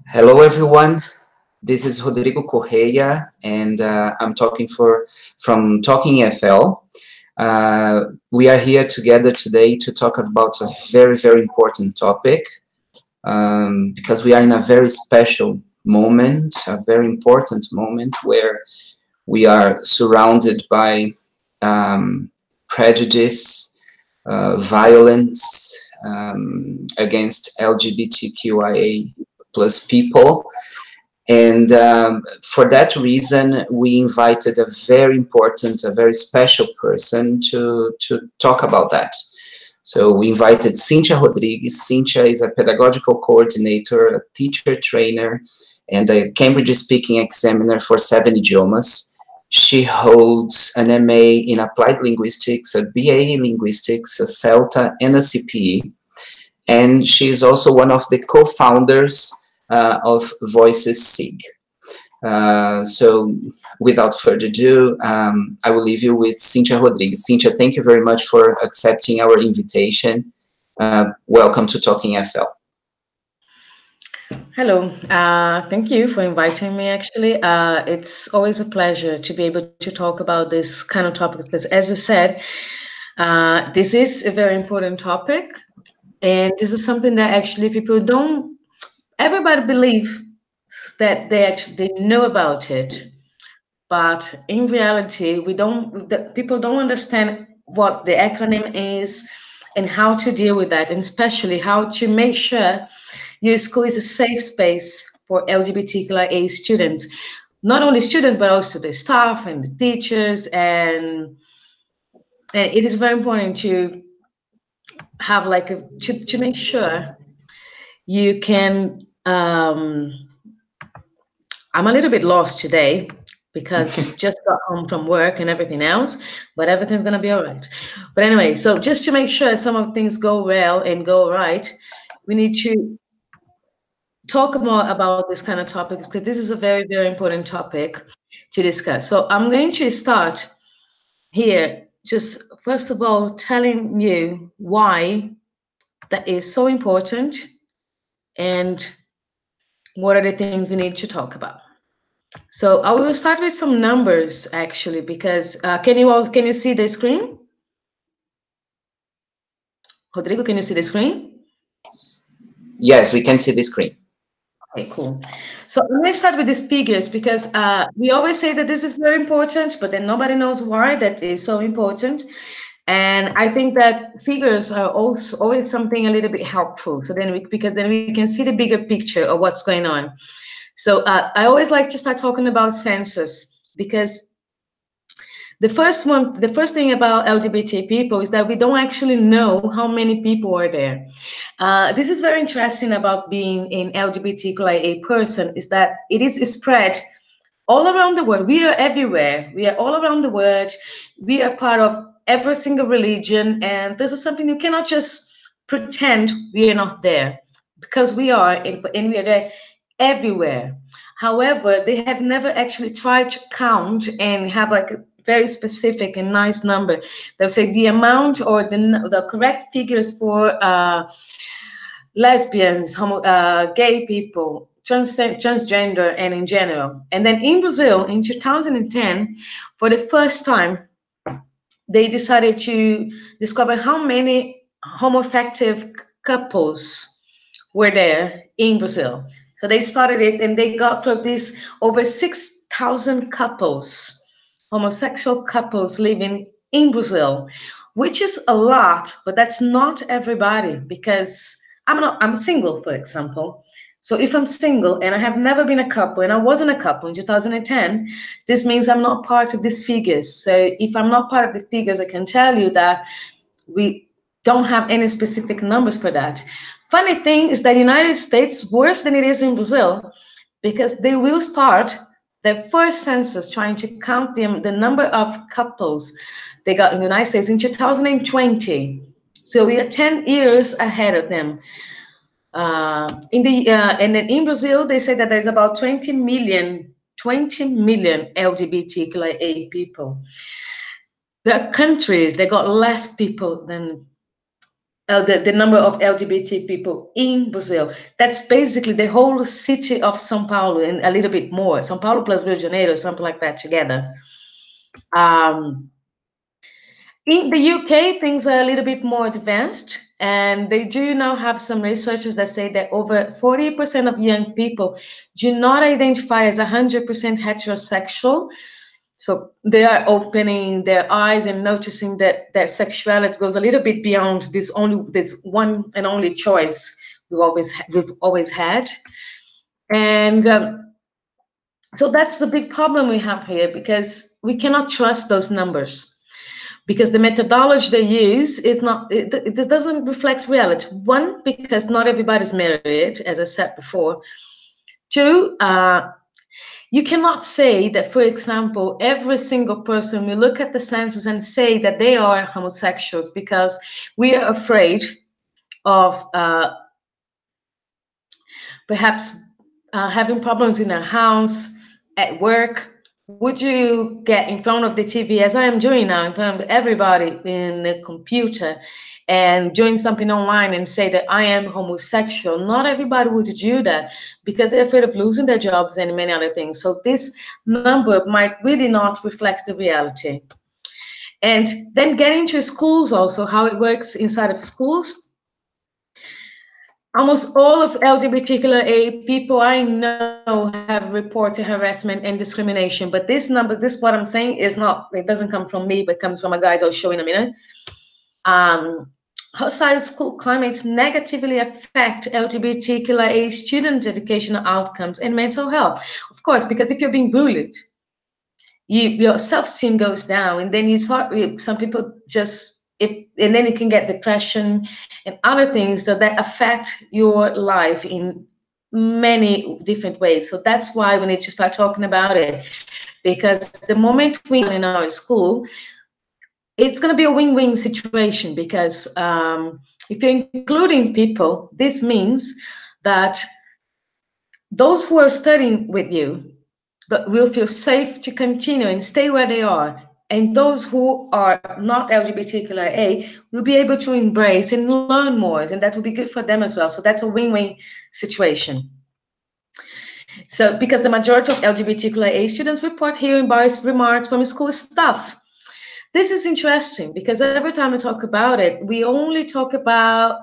Hello, everyone. This is Rodrigo Correia, and I'm talking from Talking FL. We are here together today to talk about a very, very important topic because we are in a very special moment, a very important moment where we are surrounded by prejudice, violence against LGBTQIA plus people. And for that reason, we invited a very important, a very special person to talk about that. So we invited Cintia Rodrigues. Cintia is a pedagogical coordinator, a teacher trainer, and a Cambridge speaking examiner for 7 idiomas. She holds an MA in Applied Linguistics, a BA in Linguistics, a CELTA, and a CPE. And she is also one of the co-founders of Voices SIG. So without further ado, I will leave you with Cintia Rodrigues. Cintia, thank you very much for accepting our invitation. Welcome to Talking FL. Hello, thank you for inviting me, actually. It's always a pleasure to be able to talk about this kind of topic because, as you said, this is a very important topic, and this is something that actually people don't, everybody believes that they know about it, but in reality, people don't understand what the acronym is and how to deal with that, and especially how to make sure your school is a safe space for LGBTQIA students, not only students, but also the staff and the teachers. And it is very important to have to make sure you can, I'm a little bit lost today because just got home from work and everything else, but everything's gonna be all right. But anyway, so just to make sure some of things go well and go right, we need to talk more about this kind of topics because this is a very, very important topic to discuss. So I'm going to start here, just first of all, telling you why that is so important and what are the things we need to talk about. So I will start with some numbers actually, because can you see the screen? Rodrigo, can you see the screen? Yes, we can see the screen. Okay, cool. So I'm going to start with these figures because we always say that this is very important, but then nobody knows why that is so important. And I think that figures are also always something a little bit helpful. So because then we can see the bigger picture of what's going on. So I always like to start talking about census because the first thing about LGBT people is that we don't actually know how many people are there. This is very interesting about being an LGBTQIA person is that it is spread all around the world. We are everywhere. We are all around the world. We are part of every single religion. And this is something you cannot just pretend we are not there because we are, and we are there everywhere. However, they have never actually tried to count and have like a very specific and nice number. They'll say the amount or the correct figures for lesbians, gay people, transgender, and in general. And then in Brazil, in 2010, for the first time, they decided to discover how many homosexual couples were there in Brazil. So they started it and they got from this over 6,000 couples, homosexual couples living in Brazil, which is a lot, but that's not everybody because I'm single, for example. So if I'm single and I have never been a couple and I wasn't a couple in 2010, this means I'm not part of these figures. So if I'm not part of these figures, I can tell you that we don't have any specific numbers for that. Funny thing is that the United States worse than it is in Brazil because they will start their first census trying to count the number of couples they got in the United States in 2020. So we are 10 years ahead of them. And then in Brazil, they say that there's about 20 million LGBTQIA people. There are countries that got less people than the number of LGBT people in Brazil. That's basically the whole city of São Paulo and a little bit more. São Paulo plus Rio de Janeiro, something like that together. Um, in the UK, things are a little bit more advanced, and they do now have some researchers that say that over 40% of young people do not identify as 100% heterosexual. So they are opening their eyes and noticing that that sexuality goes a little bit beyond this one and only choice we've always had. And so that's the big problem we have here, because we cannot trust those numbers, because the methodology they use is not, it doesn't reflect reality. One, because not everybody's married, as I said before. Two, you cannot say that, for example, every single person, we look at the census and say that they are homosexuals, because we are afraid of perhaps having problems in our house, at work. Would you get in front of the TV, as I am doing now, in front of everybody in the computer, and doing something online and say that I am homosexual? Not everybody would do that, because they're afraid of losing their jobs and many other things. So this number might really not reflect the reality. And then getting to schools also, how it works inside of schools. Almost all of LGBTQIA people I know have reported harassment and discrimination, but this number, this what I'm saying is not, it doesn't come from me, but comes from a guys I'll show in a minute. Hostile school climates negatively affect LGBTQIA students' educational outcomes and mental health. Of course, because if you're being bullied, your self-esteem goes down, and then you start, some people just, and then you can get depression and other things that affect your life in many different ways. So that's why we need to start talking about it, because the moment we in our school, it's going to be a win-win situation, because if you're including people, this means that those who are studying with you will feel safe to continue and stay where they are. And those who are not LGBTQIA will be able to embrace and learn more, and that will be good for them as well. So that's a win-win situation. So because the majority of LGBTQIA students report hearing biased remarks from school staff. This is interesting, because every time we talk about it, we only talk about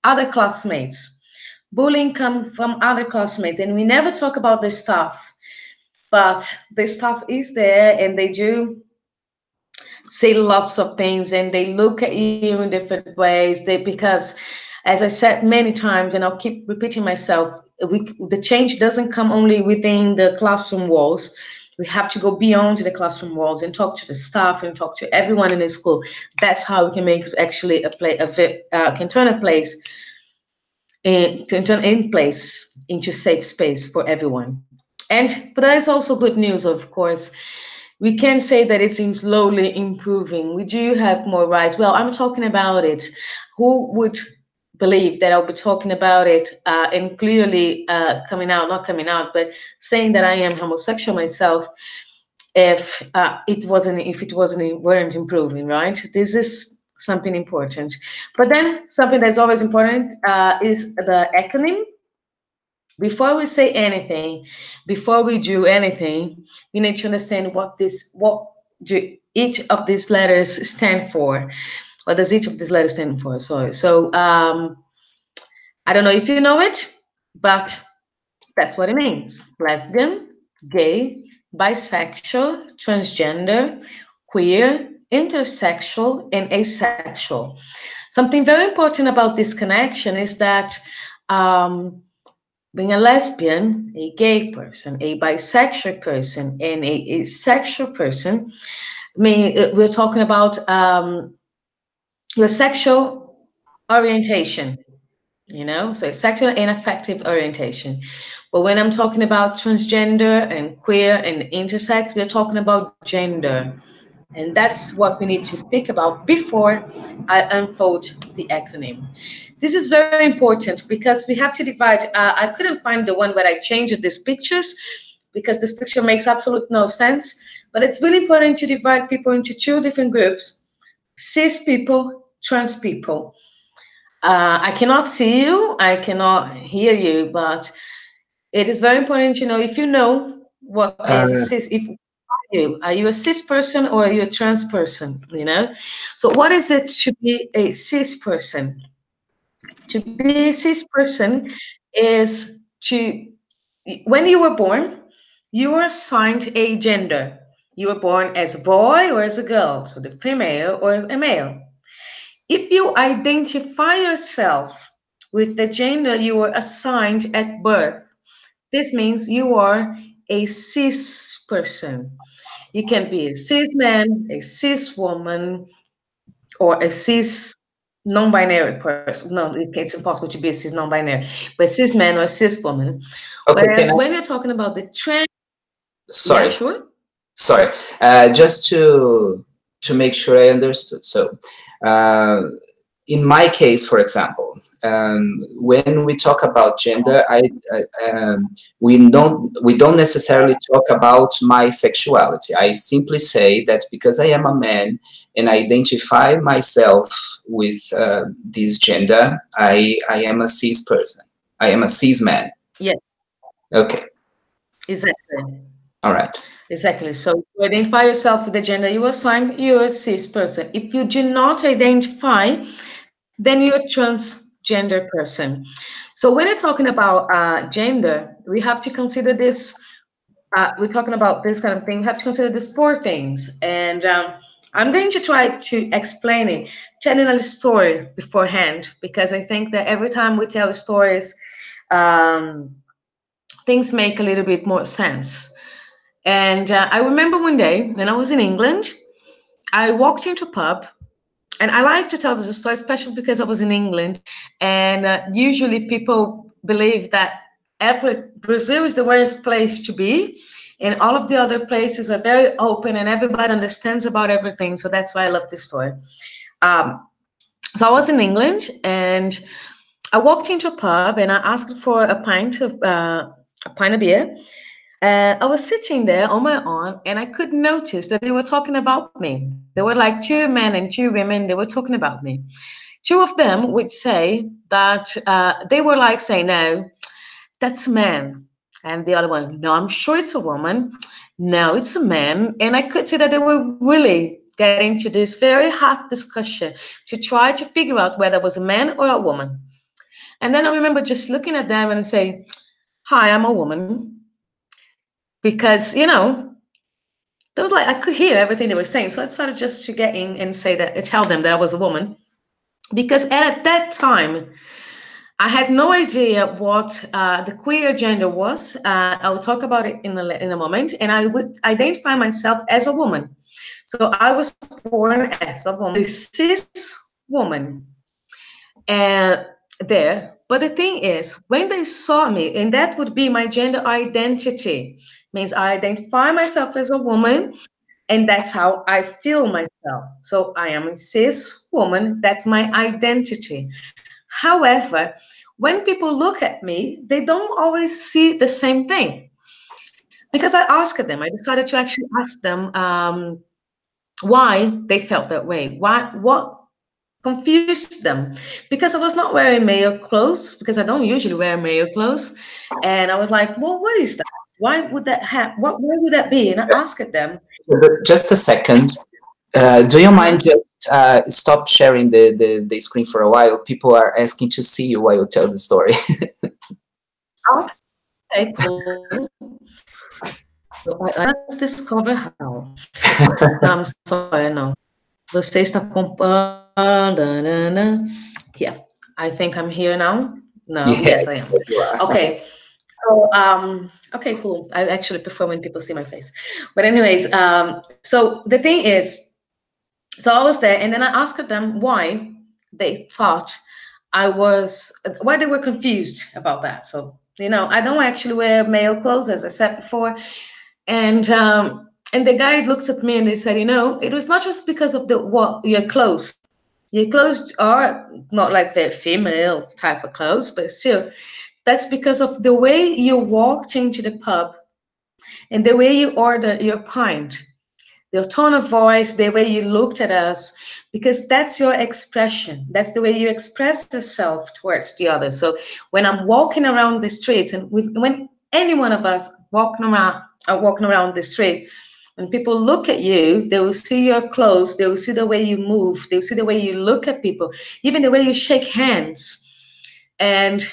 other classmates. Bullying comes from other classmates, and we never talk about the staff. But the staff is there, and they do say lots of things, and they look at you in different ways. Because, as I said many times, and I'll keep repeating myself, the change doesn't come only within the classroom walls. We have to go beyond the classroom walls and talk to the staff and talk to everyone in the school. That's how we can make actually can turn a place into safe space for everyone. But there is also good news, of course. We can say that it seems slowly improving. We do have more rights. Well, I'm talking about it. Who would believe that I'll be talking about it and clearly not coming out, but saying that I am homosexual myself, if it weren't improving, right? This is something important. But then something that's always important is the acronym. Before we say anything, before we do anything, we need to understand what each of these letters stand for. What does each of these letters stand for? Sorry. So I don't know if you know it, but that's what it means. Lesbian, gay, bisexual, transgender, queer, intersexual, and asexual. Something very important about this connection is that being a lesbian, a gay person, a bisexual person, and a asexual person, we're talking about your sexual orientation, so sexual and affective orientation. But when I'm talking about transgender and queer and intersex, we're talking about gender. And that's what we need to speak about before I unfold the acronym. This is very important, because we have to divide. I couldn't find the one where I changed these pictures, because this picture makes absolute no sense. But it's really important to divide people into two different groups: cis people, trans people. I cannot see you, I cannot hear you, but it is very important to know if you know what is a Uh, cis. If are you a cis person or are you a trans person? You know, so what is it to be a cis person? To be a cis person is to when you were born, you were assigned a gender. You were born as a boy or as a girl, so the female or a male. If you identify yourself with the gender you were assigned at birth, this means you are a cis person. You can be a cis man, a cis woman, or a cis non-binary person. No, it's impossible to be a cis non-binary, but cis man or a cis woman. okay, can Whereas I? when you're talking about the trans, yeah, Sorry, sure. sorry. Just to make sure I understood. So, uh, in my case, for example, when we talk about gender, we don't necessarily talk about my sexuality. I simply say that because I am a man and I identify myself with this gender, I am a cis person. I am a cis man. Yes, Okay, exactly. all right. Exactly. So you identify yourself with the gender you assign, you're a cis person. If you do not identify, then you're a transgender person. So when you're talking about gender, we have to consider this. We're talking about this kind of thing. We have to consider these four things, and I'm going to try to explain it, telling a story beforehand, because I think that every time we tell stories, um, things make a little bit more sense. And I remember one day when I was in England, I walked into a pub, and I like to tell this story, especially because I was in England, and usually people believe that every Brazil is the worst place to be, and all of the other places are very open, and everybody understands about everything. So that's why I love this story. Um, so I was in England, and I walked into a pub, and I asked for a pint of beer. I was sitting there on my own, and I could notice that they were talking about me. There were like two men and two women. They were talking about me. Two of them would say that they were like saying, "No, that's a man," and the other one, "No, I'm sure it's a woman. No, it's a man." And I could see that they were really getting to this very hot discussion to try to figure out whether it was a man or a woman. And then I remember just looking at them and saying, "Hi, I'm a woman," because there was like I could hear everything they were saying, so I decided just to get in and say that, tell them that I was a woman, because at that time I had no idea what the queer gender was. I'll talk about it in a moment, and I would identify myself as a woman. So I was born as a woman, a cis woman, and there. But the thing is, when they saw me, and that would be my gender identity, means I identify myself as a woman, and that's how I feel myself. So I am a cis woman, that's my identity. However, when people look at me, they don't always see the same thing. Because I asked them, I decided to actually ask them why they felt that way. What confused them? Because I was not wearing male clothes, because I don't usually wear male clothes. And I was like, well, what is that? Why would that have? Why would that be? And I asked them. Just a second. Do you mind Uh-huh. just stop sharing the screen for a while? People are asking to see you while you tell the story. Okay, cool. Let's discover how. No, I'm sorry, no. Você está acompanhando. Yeah, I think I'm here now. No, Yes, yes, I am. you are. Okay. So, okay, cool. I actually prefer when people see my face. But anyways, so the thing is, so I was there, and then I asked them why they thought why they were confused about that. So, I don't actually wear male clothes, as I said before. And the guy looks at me and they said, it was not just because of your clothes. Your clothes are not like the female type of clothes, but still, that's because of the way you walked into the pub and the way you ordered your pint. your tone of voice, the way you looked at us, because that's your expression. That's the way you express yourself towards the other. So when I'm walking around the streets, and when any one of us walking around the street, when people look at you, they will see your clothes, they will see the way you move, they will see the way you look at people, even the way you shake hands. And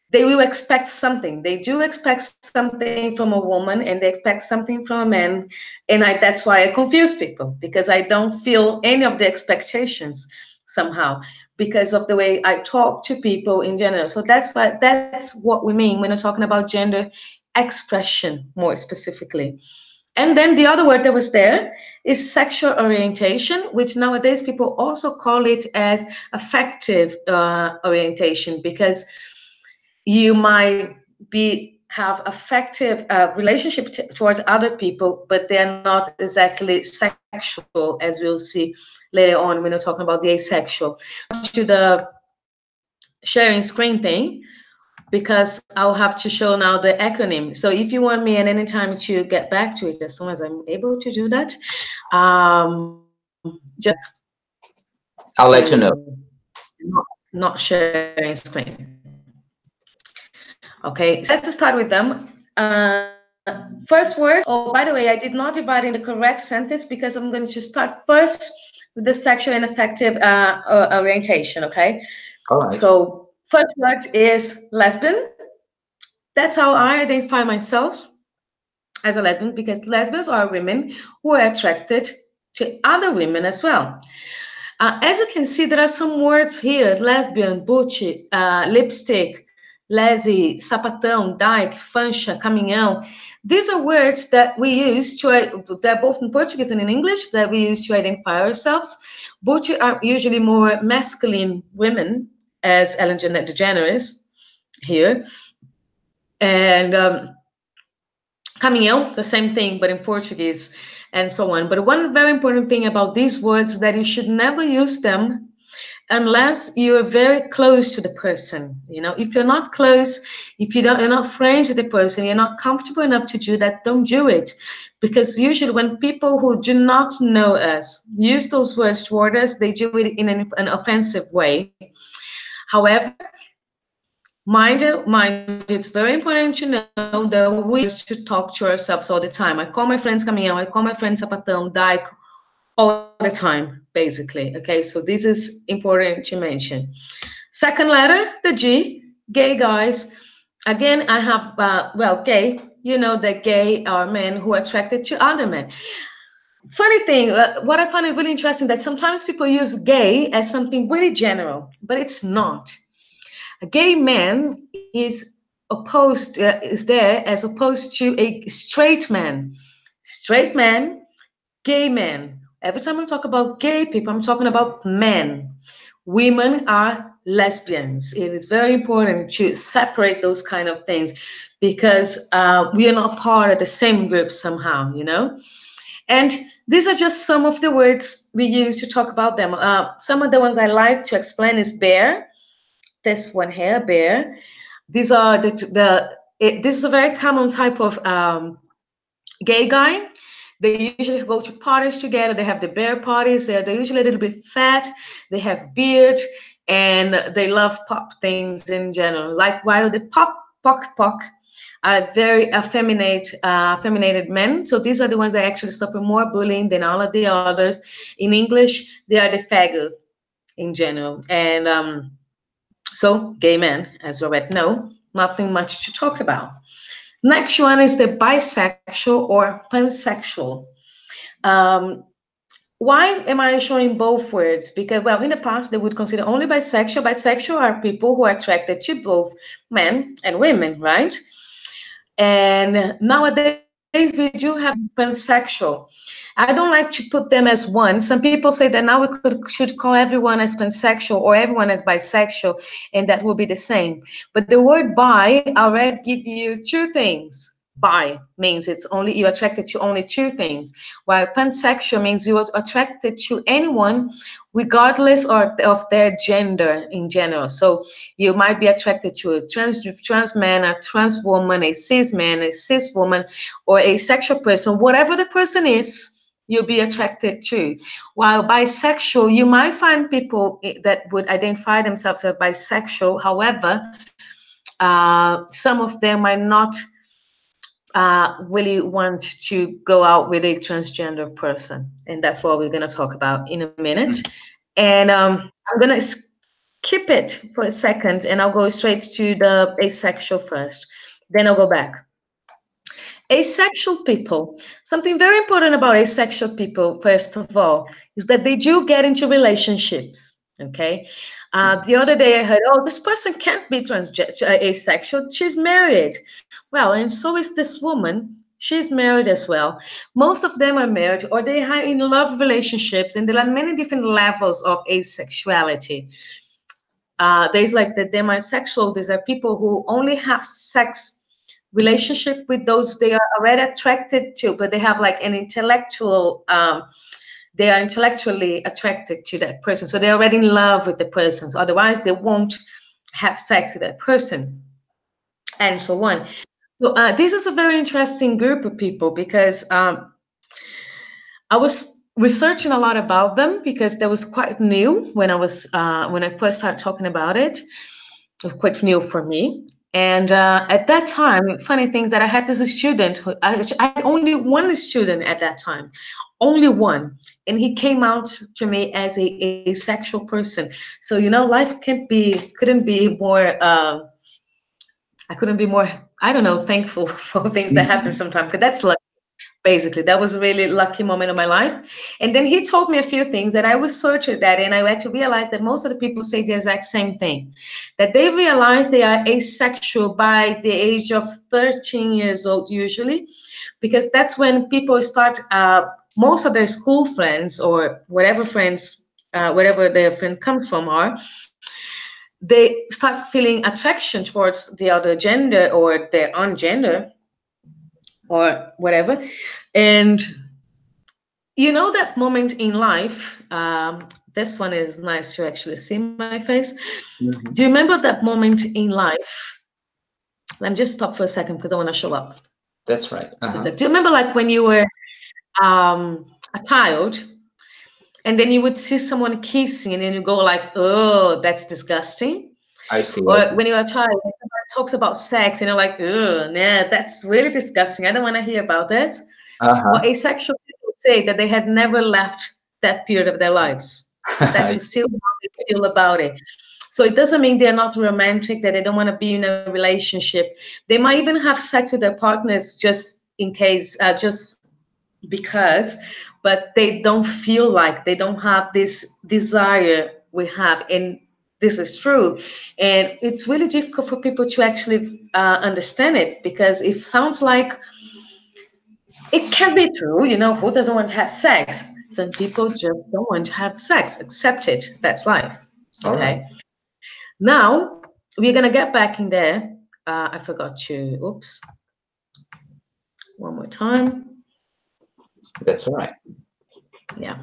they will expect something. They do expect something from a woman, and they expect something from a man. And that's why I confuse people, because I don't feel any of the expectations somehow, because of the way I talk to people in general. So that's what we mean when we're talking about gender expression more specifically. And then the other word that was there is sexual orientation, which nowadays people also call it as affective orientation, because you might have affective relationship towards other people, but they're not exactly sexual, as we'll see later on when we're talking about the asexual. To the sharing screen thing, because I'll have to show now the acronym. So if you want me at any time to get back to it as soon as I'm able to do that, just I'll let you know. Not sharing screen. Okay, so let's start with them. First word, oh, by the way, I did not divide in the correct sentence because I'm going to start first with the sexual and affective orientation, okay? All right. So first word is lesbian. That's how I identify myself as a lesbian, because lesbians are women who are attracted to other women as well. As you can see, there are some words here: lesbian, butch, lipstick, lese, sapatão, dyke, fancha, caminhão. These are words that we use they're both in Portuguese and in English, that we use to identify ourselves. Butch are usually more masculine women, as Ellen DeGeneres here. And caminhão, the same thing, but in Portuguese, and so on. But one very important thing about these words is that you should never use them unless you're very close to the person. You know, if you're not close, if you're not friends with the person, you're not comfortable enough to do that, don't do it. Because usually when people who do not know us use those words toward us, they do it in an offensive way. However, mind you, it's very important to know that we should talk to ourselves all the time. I call my friends caminhão, I call my friends sapatão, dyke, all the time, basically. Okay, so this is important to mention. Second letter, the G, gay guys. Again, I have, gay, you know that gay are men who are attracted to other men. Funny thing, what I find it really interesting, that sometimes people use gay as something really general, but it's not. A gay man is there as opposed to a straight man. Straight man, gay man. Every time I talk about gay people, I'm talking about men. Women are lesbians. It is very important to separate those kind of things, because we are not part of the same group somehow, you know? And these are just some of the words we use to talk about them. Some of the ones I like to explain is bear. This one here, bear. These are this is a very common type of gay guy. They usually go to parties together. They have the bear parties. They're usually a little bit fat. They have beard, and they love pop things in general. Like while the pock are very effeminated men. So these are the ones that actually suffer more bullying than all of the others. In English, they are the faggot in general. And so gay men, as you already know, nothing much to talk about. Next one is the bisexual or pansexual. Why am I showing both words? Because, well, in the past, they would consider only bisexual. Bisexual are people who are attracted to both men and women, right? And nowadays, we do have pansexual. I don't like to put them as one. Some people say that now we should call everyone as pansexual or everyone as bisexual, and that will be the same. But the word bi already gives you two things. Bi means you're attracted to only two things, while pansexual means you're attracted to anyone regardless of their gender in general. So you might be attracted to a trans man, a trans woman, a cis man, a cis woman, or a sexual person. Whatever the person is, you'll be attracted to. While bisexual, you might find people that would identify themselves as bisexual. However, some of them might not really want to go out with a transgender person. And that's what we're going to talk about in a minute. And I'm going to skip it for a second, and I'll go straight to the asexual first. Then I'll go back. Asexual people, something very important about asexual people, first of all, is that they do get into relationships. Okay. The other day I heard, oh, this person can't be asexual. She's married. Well, and so is this woman. She's married as well. Most of them are married, or they are in love relationships, and there are many different levels of asexuality. There's like the demisexual. These are people who only have sex relationship with those they are already attracted to, but they have like an intellectual, they are intellectually attracted to that person. So they're already in love with the person. So otherwise they won't have sex with that person, and so on. So this is a very interesting group of people because I was researching a lot about them because that was quite new when I first started talking about it. It was quite new for me. And at that time, funny things that I had this student, I had only one student at that time, only one. And he came out to me as a asexual person. So, you know, life couldn't be more, I couldn't be more, I don't know, thankful for things that happen sometimes, because that's luck. Basically, that was a really lucky moment of my life. And then he told me a few things that I researched that, and I actually realized that most of the people say the exact same thing, that they realize they are asexual by the age of 13 years old, usually, because that's when people start, most of their school friends or whatever friends, wherever their friend comes from are, they start feeling attraction towards the other gender or their own gender or whatever. And you know that moment in life, this one is nice to actually see my face. Do you remember that moment in life? Let me just stop for a second because I want to show up. That's right. Do you remember like when you were a child and then you would see someone kissing and then you go like, oh, that's disgusting? I see. Or when you're a child, somebody talks about sex and you're like, oh, nah, that's really disgusting. I don't want to hear about this. Well, asexual people say that they had never left that period of their lives. That's still how they feel about it. So it doesn't mean they're not romantic, that they don't want to be in a relationship. They might even have sex with their partners just in case, just because, but they don't feel like, they don't have this desire we have. And this is true. And it's really difficult for people to actually understand it, because it sounds like it can be true, you know, who doesn't want to have sex? Some people just don't want to have sex. Accept it. That's life. Okay. Right. Now we're gonna get back in there. I forgot to. Oops. One more time. That's all right. Yeah.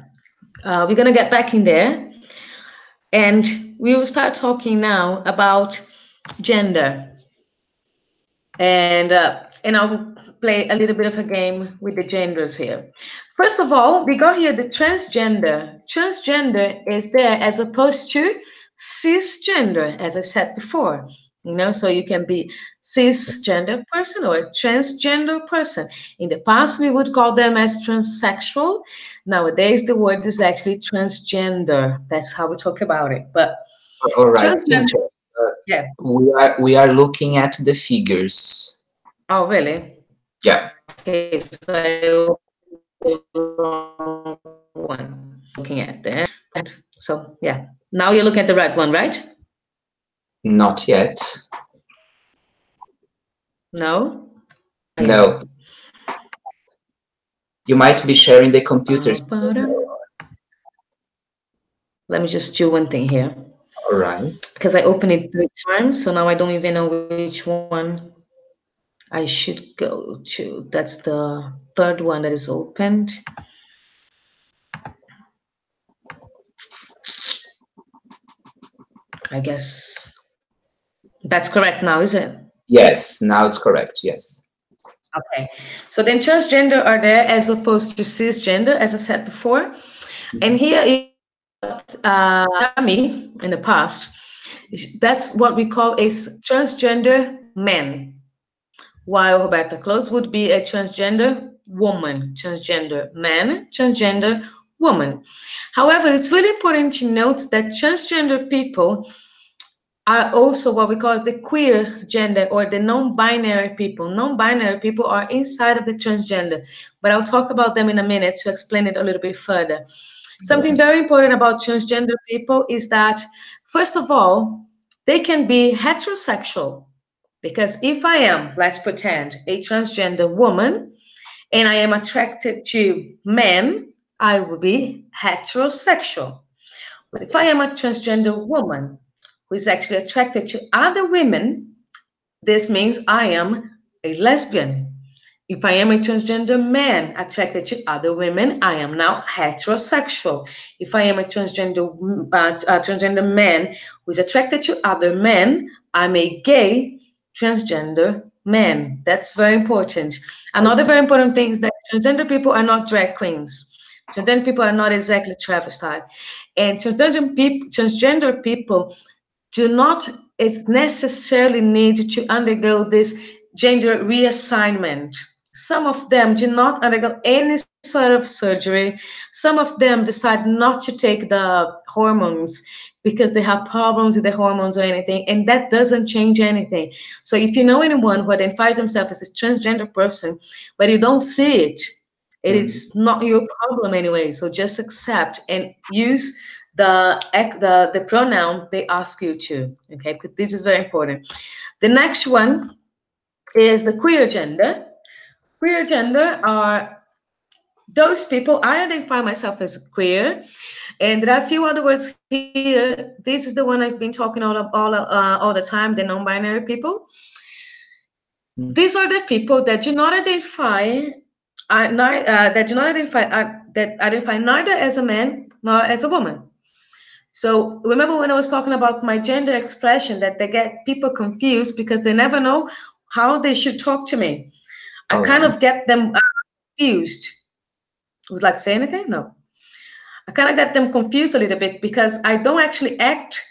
We're gonna get back in there, and we will start talking now about gender. And I'll play a little bit of a game with the genders here. First of all, we got here the transgender. Transgender is there as opposed to cisgender, as I said before. You know, so you can be cisgender person or a transgender person. In the past, we would call them as transsexual. Nowadays, the word is actually transgender. That's how we talk about it. But all right. transgender, yeah. We are looking at the figures. Oh, really? Yeah. Okay, so one looking at that. So yeah, now you're looking at the right one, right? Not yet. No. No. You might be sharing the computers. Let me just do one thing here. All right. Because I opened it 3 times, so now I don't even know which one I should go to. That's the third one that is opened. I guess that's correct now, is it? Yes, now it's correct. Yes. Okay. So then transgender are there as opposed to cisgender, as I said before. And here is me in the past. That's what we call a transgender man, while Roberta Close would be a transgender woman, transgender man, transgender woman. However, it's really important to note that transgender people are also what we call the queer gender or the non-binary people. Non-binary people are inside of the transgender, but I'll talk about them in a minute to explain it a little bit further. Something very important about transgender people is that, first of all, they can be heterosexual. Because if I am, let's pretend, a transgender woman and I am attracted to men, I will be heterosexual. But if I am a transgender woman who is actually attracted to other women, this means I am a lesbian. If I am a transgender man attracted to other women, I am now heterosexual. If I am a transgender man who is attracted to other men, I'm a gay transgender man. That's very important. Another very important thing is that transgender people are not drag queens. Transgender people are not exactly travestied. And transgender people do not necessarily need to undergo this gender reassignment. Some of them do not undergo any sort of surgery. Some of them decide not to take the hormones because they have problems with the hormones or anything, and that doesn't change anything. So if you know anyone who identifies themselves as a transgender person, but you don't see it, it is not your problem anyway. So just accept and use the pronoun they ask you to. Okay, because this is very important. The next one is the queer gender. Queer gender are those people. I identify myself as queer, and there are a few other words here. This is the one I've been talking all the time. The non-binary people. These are the people that do not identify. That do not identify that identify neither as a man nor as a woman. So remember when I was talking about my gender expression that they get people confused because they never know how they should talk to me. I kind of get them confused. Would like to say anything? No. I kind of get them confused a little bit because I don't actually act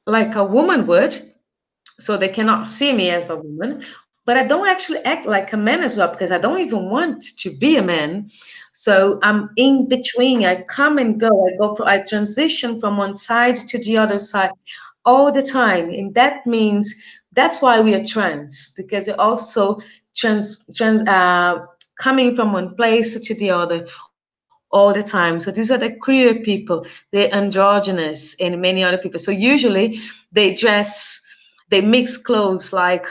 like a woman would, so they cannot see me as a woman. But I don't actually act like a man as well because I don't even want to be a man. So I'm in between. I come and go. I transition from one side to the other side all the time, and that means that's why we are trans, because you're also coming from one place to the other all the time. So these are the queer people, they're androgynous, and many other people. So usually they mix clothes like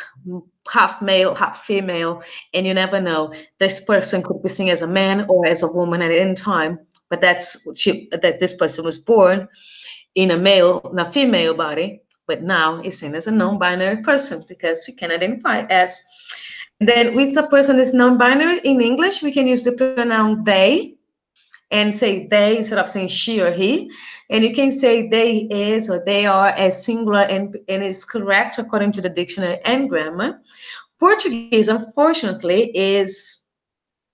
half male, half female, and you never know. This person could be seen as a man or as a woman at any time, but that this person was born in a female body, but now is seen as a non-binary person because we can identify as. And then with a person is non-binary in English, we can use the pronoun they and say they instead of saying she or he. And you can say they is or they are as singular, and it's correct according to the dictionary and grammar. Portuguese, unfortunately, is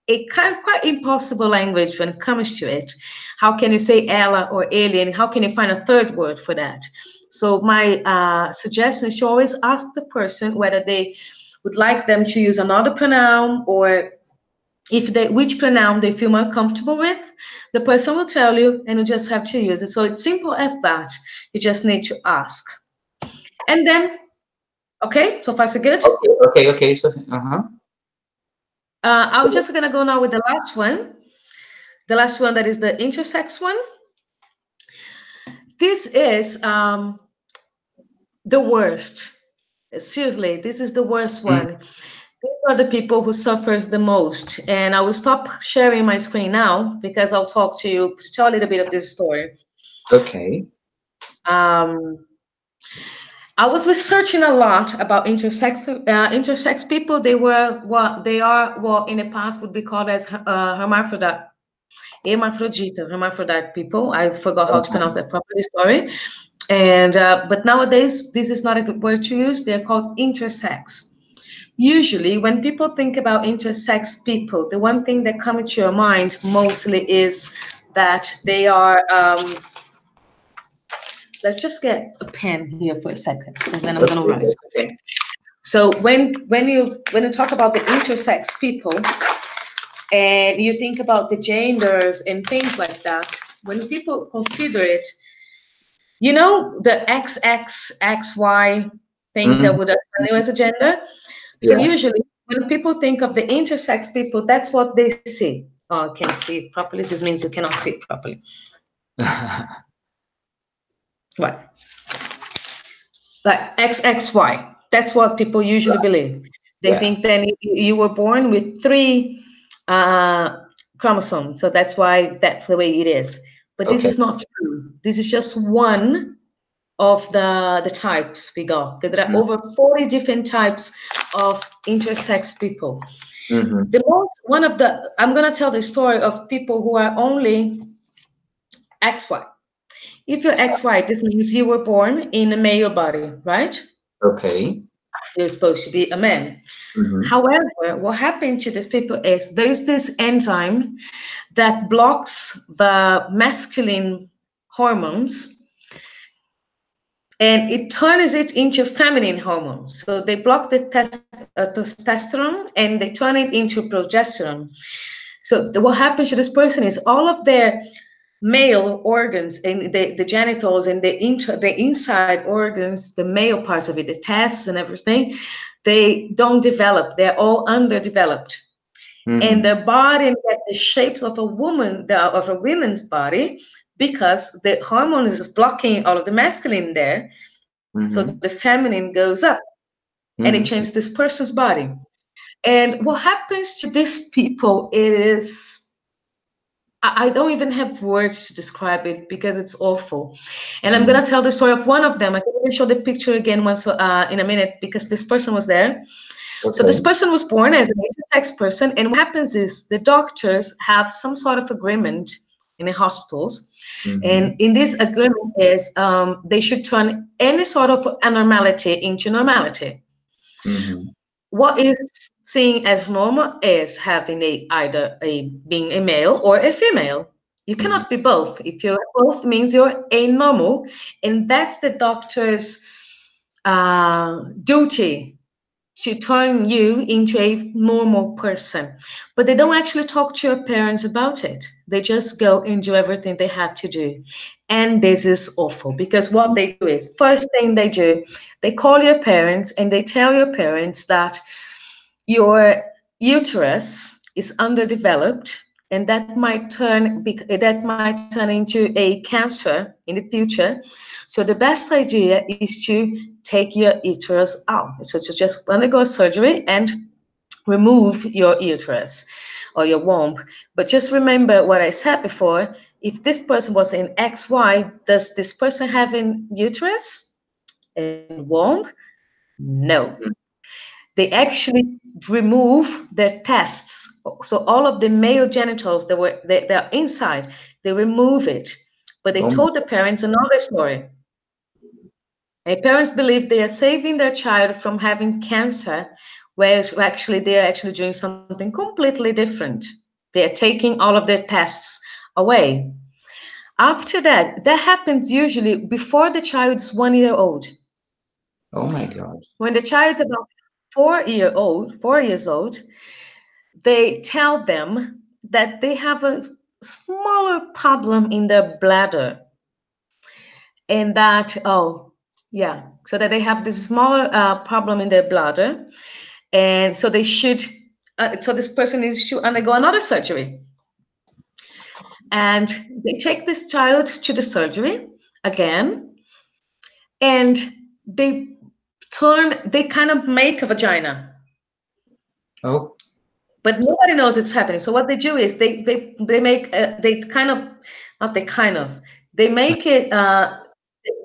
a kind of quite impossible language when it comes to it. How can you say ela or ele, and how can you find a third word for that? So my suggestion is to always ask the person whether they would like them to use another pronoun, or which pronoun they feel more comfortable with. The person will tell you, and you just have to use it. So it's simple as that. You just need to ask. And then, okay, so far so good. Okay. So, I'm just gonna go now with the last one. The last one, that is the intersex one. This is the worst. Seriously, this is the worst one. These are the people who suffers the most. And I will stop sharing my screen now because I'll talk to you, tell a little bit of this story. Okay. I was researching a lot about intersex people. They were what in the past would be called as hermaphrodite people. I forgot how to pronounce that properly. Sorry. And but nowadays this is not a good word to use. They're called intersex. Usually, when people think about intersex people, the one thing that comes to your mind mostly is that they are. Let's just get a pen here for a second, and then I'm gonna Okay, write. that's okay. So when you talk about the intersex people, and you think about the genders and things like that, when people consider it, you know, the XX, XY things that would assign you as a gender. So Yes. usually when people think of the intersex people, that's what they see. Oh, I can't see it properly. This means you cannot see it properly. Right. Like XXY. That's what people usually believe. They Yeah. think that you were born with 3 chromosomes. So that's why that's the way it is. But this Okay. is not true. This is just one of the types we got. Because there are over 40 different types of intersex people. Mm-hmm. I'm gonna tell the story of people who are only XY. If you're XY, this means you were born in a male body, right? Okay. You're supposed to be a man. Mm-hmm. However, what happened to these people is there is this enzyme that blocks the masculine hormones and it turns it into feminine hormones. So they block the testosterone and they turn it into progesterone. So what happens to this person is all of their male organs and the genitals and the inside organs, the male parts of it, the testes and everything, they don't develop. They're all underdeveloped. And Mm-hmm. their body get the shapes of a woman's body because the hormone is blocking all of the masculine there. So Mm-hmm. the feminine goes up and it Mm-hmm. changes this person's body. And what happens to these people is I don't even have words to describe it because it's awful. And I'm gonna tell the story of one of them. I can even show the picture again once in a minute because this person was there. So this Okay. person was born as an intersex person, and what happens is the doctors have some sort of agreement in the hospitals, Mm-hmm. and in this agreement is they should turn any sort of abnormality into normality. Mm-hmm. What is seen as normal is having either a being a male or a female. You Mm-hmm. cannot be both. If you're both, means you're anormal, and that's the doctor's duty to turn you into a normal person. But they don't actually talk to your parents about it. They just go and do everything they have to do. And this is awful because what they do is, first thing they do, they call your parents and they tell your parents that your uterus is underdeveloped and that might turn into a cancer in the future. So the best idea is to take your uterus out. So to just undergo surgery and remove your uterus or your womb. But just remember what I said before. If this person was in XY, does this person have an uterus and womb? No. They actually remove their tests. So all of the male genitals they're inside, they remove it. But they Oh my. told the parents another story. And parents believe they are saving their child from having cancer, whereas actually they are actually doing something completely different. They are taking all of their tests away. After that, that happens usually before the child's 1 year old. Oh my God. When the child's about 4 years old, they tell them that they have a smaller problem in their bladder and that so that they have this smaller problem in their bladder and so they should so this person needs to undergo another surgery and they take this child to the surgery again and they they kind of make a vagina. Oh. But nobody knows it's happening. So what they do is they make they kind of not they kind of they make it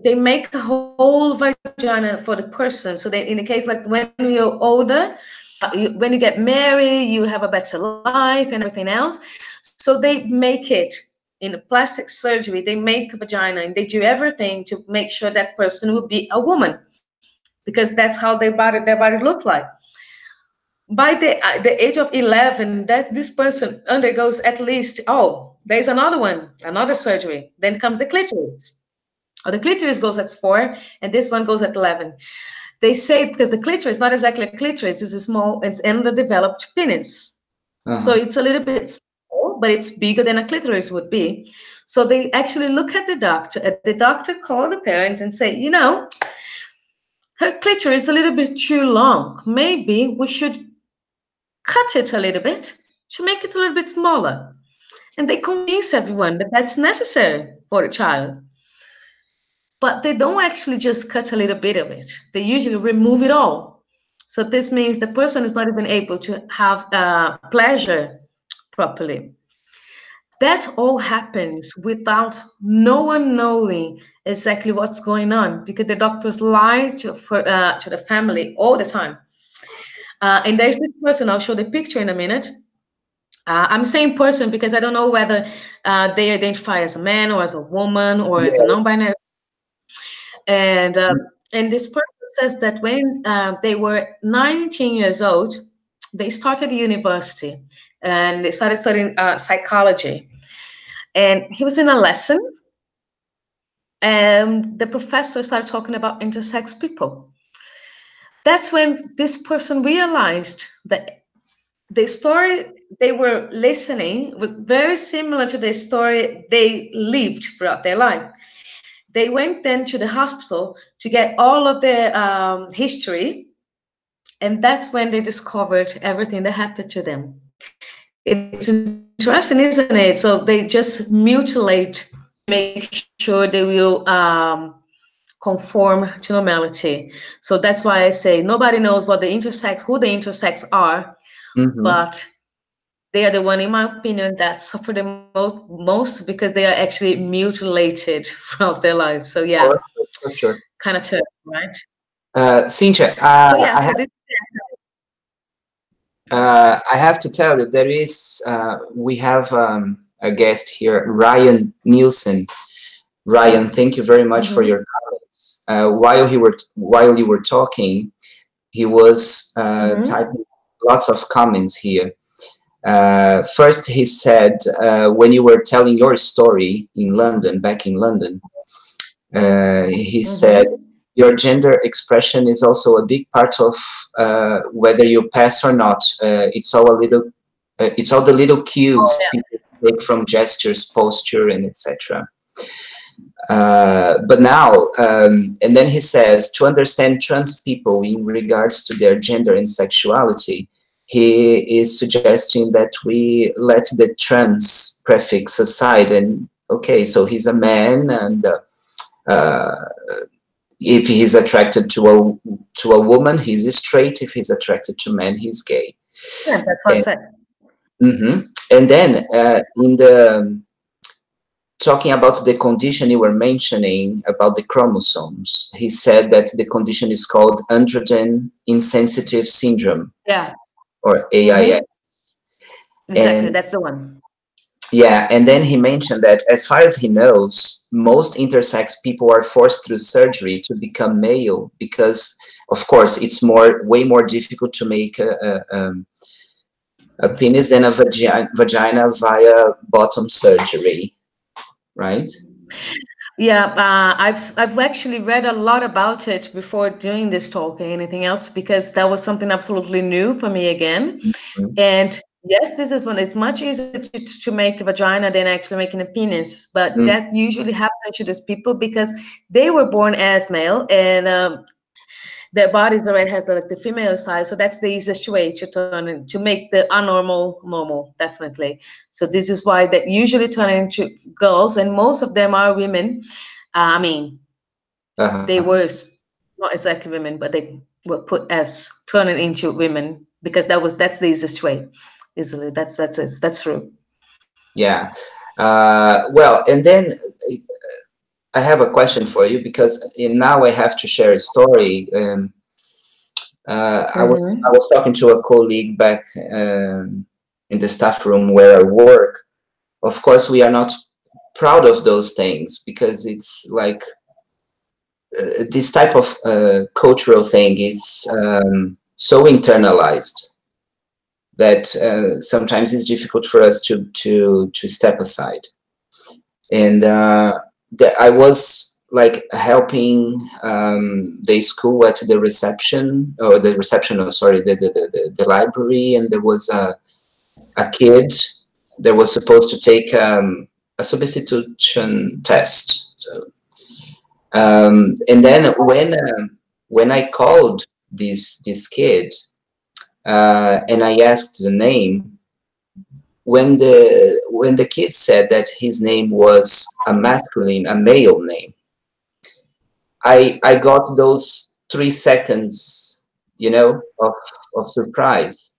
they make a whole vagina for the person. So that in the case like when you're older, when you get married, you have a better life and everything else. So they make it in a plastic surgery. They make a vagina and they do everything to make sure that person will be a woman because that's how their body look like. by the age of 11, that this person undergoes at least, oh, there's another one, another surgery. Then comes the clitoris. Or the clitoris goes at 4, and this one goes at 11. They say because the clitoris, not exactly a clitoris, is a small, it's underdeveloped penis. So it's a little bit small, but it's bigger than a clitoris would be. So they actually look at the doctor. The doctor call the parents and say, you know, her clitoris is a little bit too long. Maybe we should cut it a little bit to make it a little bit smaller. And they convince everyone that that's necessary for the child. But they don't actually just cut a little bit of it. They usually remove it all. So this means the person is not even able to have pleasure properly. That all happens without no one knowing exactly what's going on because the doctors lie to the family all the time. And there's this person, I'll show the picture in a minute. I'm saying person because I don't know whether they identify as a man or as a woman or as a non-binary. And this person says that when they were 19 years old, they started university and they started studying psychology. And he was in a lesson, and the professor started talking about intersex people. That's when this person realized that the story they were listening was very similar to the story they lived throughout their life. They went then to the hospital to get all of their history, and that's when they discovered everything that happened to them. It's interesting, isn't it? So they just mutilate, make sure they will conform to normality. So that's why I say nobody knows what who the intersex are, but they are the one, in my opinion, that suffer the most because they are actually mutilated throughout their lives. So yeah, for sure. Kind of tough, right? Cintia, So yeah, I have to tell you, there is we have a guest here, Ryan Nielson. Ryan, thank you very much for your comments. While you were talking, he was typing lots of comments here. First, he said, when you were telling your story in London, back in London, he said, your gender expression is also a big part of whether you pass or not. It's all the little cues people take from gestures, posture, and etc. But now, and then he says, to understand trans people in regards to their gender and sexuality, he is suggesting that we let the trans prefix aside and, okay, so he's a man, and if he's attracted to a woman, he's straight. If he's attracted to men, he's gay. Yeah, that's what I said. And then in the talking about the condition you were mentioning about the chromosomes, he said that the condition is called androgen insensitive syndrome. Yeah. Or AIS. Exactly, that's the one. Yeah, and then he mentioned that as far as he knows, most intersex people are forced through surgery to become male because, of course, it's way more difficult to make a penis than a vagina via bottom surgery, right? Yeah, I've actually read a lot about it before doing this talk or anything else because that was something absolutely new for me again. And yes, this is when it's much easier to make a vagina than actually making a penis, but that usually happens to these people because they were born as male and their bodies already has the female side, so that's the easiest way to make the unnormal normal, definitely. So this is why that usually turn into girls, and most of them are women. I mean, they were not exactly women, but they were put as turning into women because that's the easiest way. Easily, that's it. That's true. Yeah. Well, and then I have a question for you because now I have to share a story. I was talking to a colleague back in the staff room where I work. Of course, we are not proud of those things because it's like this type of cultural thing is so internalized. that sometimes it's difficult for us to step aside. And I was like helping the school at the reception, or the reception, oh, sorry, the library, and there was a kid that was supposed to take a substitution test. So, and then when I called this kid and I asked the name, when the kid said that his name was a male name, I got those 3 seconds, of surprise,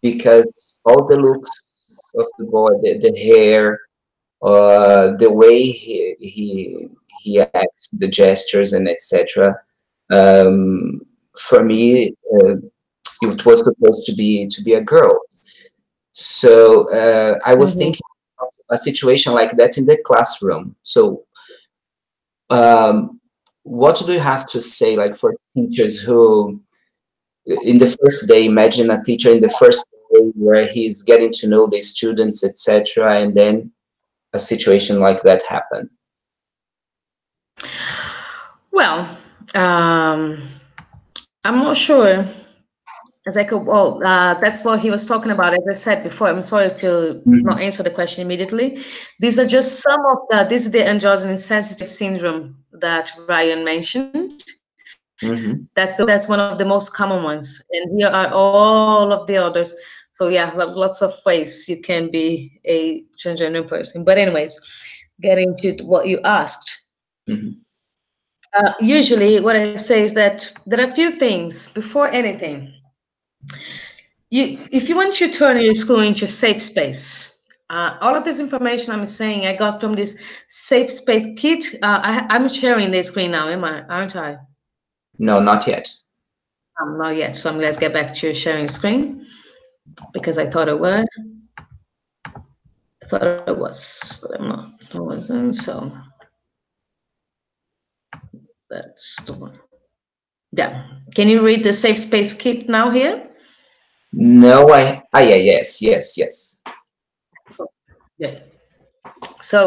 because all the looks of the boy, the hair, the way he acts, the gestures, and etc. For me, it was supposed to be a girl. So I was thinking of a situation like that in the classroom. So what do you have to say, like, for teachers who, in the first day, imagine a teacher in the first day where he's getting to know the students, etc., and then a situation like that happen? Well, I'm not sure. As I could, well, that's what he was talking about. As I said before, I'm sorry to not answer the question immediately. These are just some of this is the androgen sensitive syndrome that Ryan mentioned. That's one of the most common ones, and here are all of the others. So yeah, lots of ways you can be a transgender person. But anyways, getting to what you asked. Usually, what I say is that there are a few things before anything. If you want to turn your school into a safe space, all of this information I'm saying I got from this safe space kit. I'm sharing the screen now, aren't I? No, not yet. Not yet. So I'm going to get back to sharing screen because I thought it was. I thought it was, but I'm not. I wasn't. So that's the one. Yeah. Can you read the safe space kit now here? No, yeah, yes. Yeah. So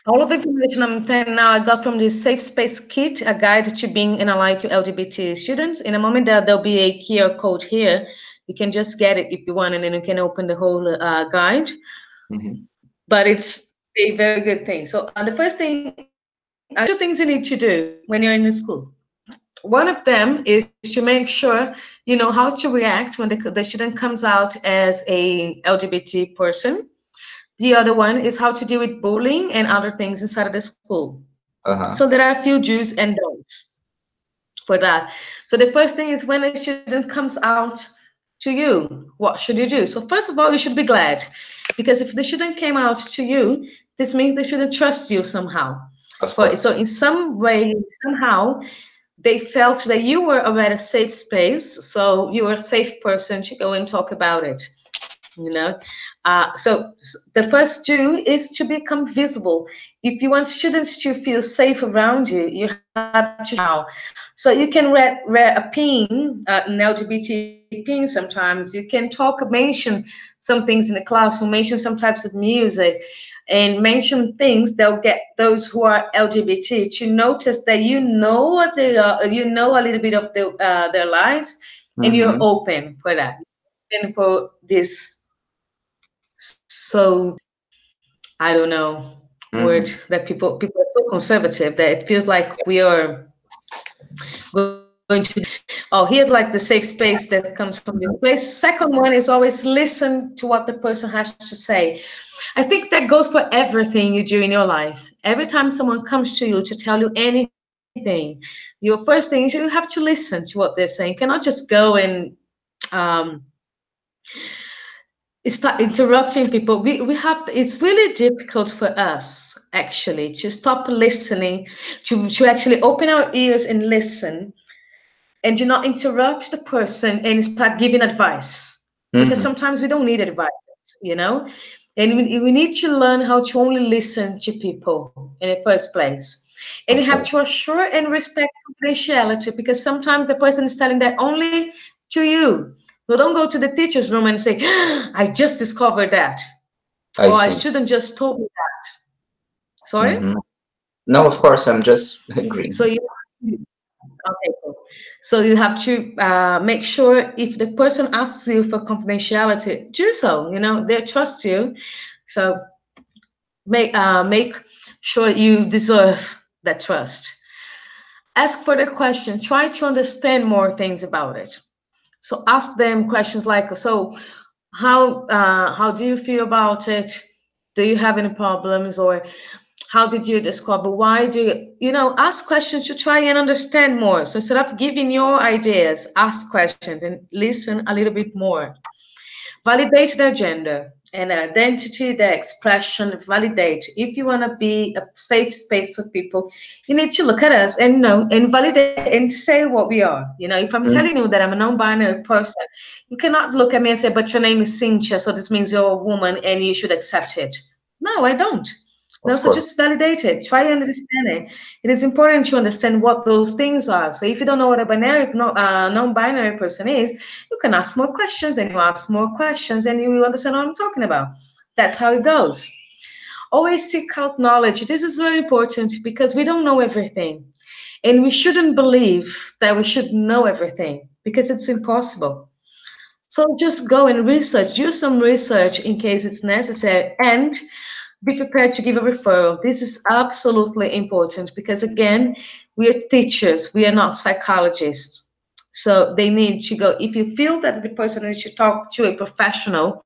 all of the information I'm telling now I got from this Safe Space Kit, a guide to being an ally to LGBT students. In a moment, there'll be a QR code here. You can just get it if you want, and then you can open the whole guide. But it's a very good thing. So the first thing, two things you need to do when you're in the school. One of them is to make sure you know how to react when the student comes out as a LGBT person. The other one is how to deal with bullying and other things inside of the school. So there are a few do's and don'ts for that. So the first thing is when a student comes out to you, what should you do? So first of all, you should be glad, because if the student came out to you, this means they shouldn't trust you somehow. So in some way, somehow, they felt that you were already a safe space, so you were a safe person to go and talk about it. So the first do is to become visible. If you want students to feel safe around you, you have to show. So you can wear a pin, an LGBT pin sometimes. You can mention some things in the classroom, mention some types of music, and mention things that will get those who are LGBT to notice that you know what they are, you know a little bit of their lives, and you're open for that, and for this. So I don't know word that people are so conservative that it feels like we are going to. Oh, here's like the safe space that comes from this place. Second one is always listen to what the person has to say. I think that goes for everything you do in your life. Every time someone comes to you to tell you anything, your first thing is you have to listen to what they're saying. You cannot just go and start interrupting people. We have, it's really difficult for us actually to stop listening, to actually open our ears and listen, and do not interrupt the person and start giving advice, because sometimes we don't need advice, and we need to learn how to only listen to people in the first place. And you have to assure and respect confidentiality, because sometimes the person is telling that only to you. So don't go to the teacher's room and say, I just discovered that. I Or I see. shouldn't just told me that. Sorry? No, of course, I'm just agreeing. So you okay, cool. So you have to make sure if the person asks you for confidentiality, do so. They trust you, so make sure you deserve that trust. Ask for the question. Try to understand more things about it. So ask them questions like, so how do you feel about it? Do you have any problems? Or how did you discover? Why do ask questions to try and understand more. So instead of giving your ideas, ask questions and listen a little bit more. Validate their gender and identity, their expression. Validate. If you want to be a safe space for people, you need to look at us and and validate and say what we are. If I'm telling you that I'm a non-binary person, you cannot look at me and say, but your name is Cintia, so this means you're a woman and you should accept it. No, I don't. No, so just validate it. Try and understand it. It is important to understand what those things are. So if you don't know what a non-binary person is, you can ask more questions, and you ask more questions, and you will understand what I'm talking about. That's how it goes. Always seek out knowledge. This is very important because we don't know everything. And we shouldn't believe that we should know everything because it's impossible. So just go and research, do some research in case it's necessary, and be prepared to give a referral. This is absolutely important because, again, we are teachers, we are not psychologists. So they need to go. If you feel that the person needs to talk to a professional,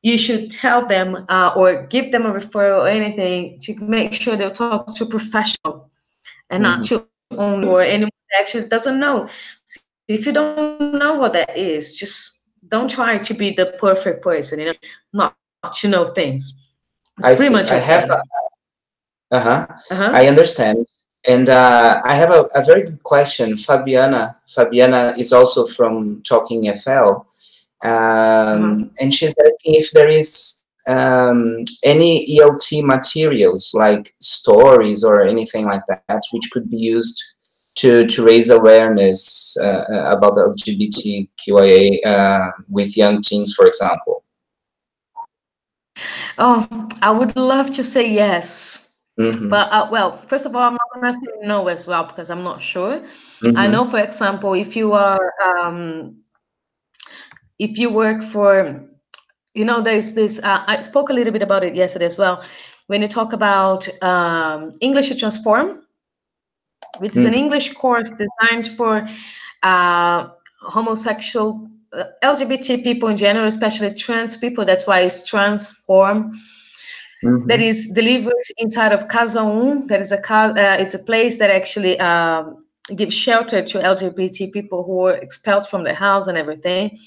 you should tell them or give them a referral or anything to make sure they'll talk to a professional and not to only or anyone that actually doesn't know. So if you don't know what that is, just don't try to be the perfect person, not to know things. It's pretty much I see. okay. I understand. And I have a very good question. Fabiana is also from Talking FL. And she's asking if there is any ELT materials like stories or anything like that, which could be used to raise awareness about LGBTQIA with young teens, for example. Oh, I would love to say yes. But, well, first of all, I'm not going to say no as well because I'm not sure. I know, for example, if you work for, there's this, I spoke a little bit about it yesterday as well. When you talk about English to Transform, which is an English course designed for homosexual, LGBT people in general, especially trans people. That's why it's Transform. That is delivered inside of Casa That is it's a place that actually gives shelter to LGBT people who were expelled from their house and everything.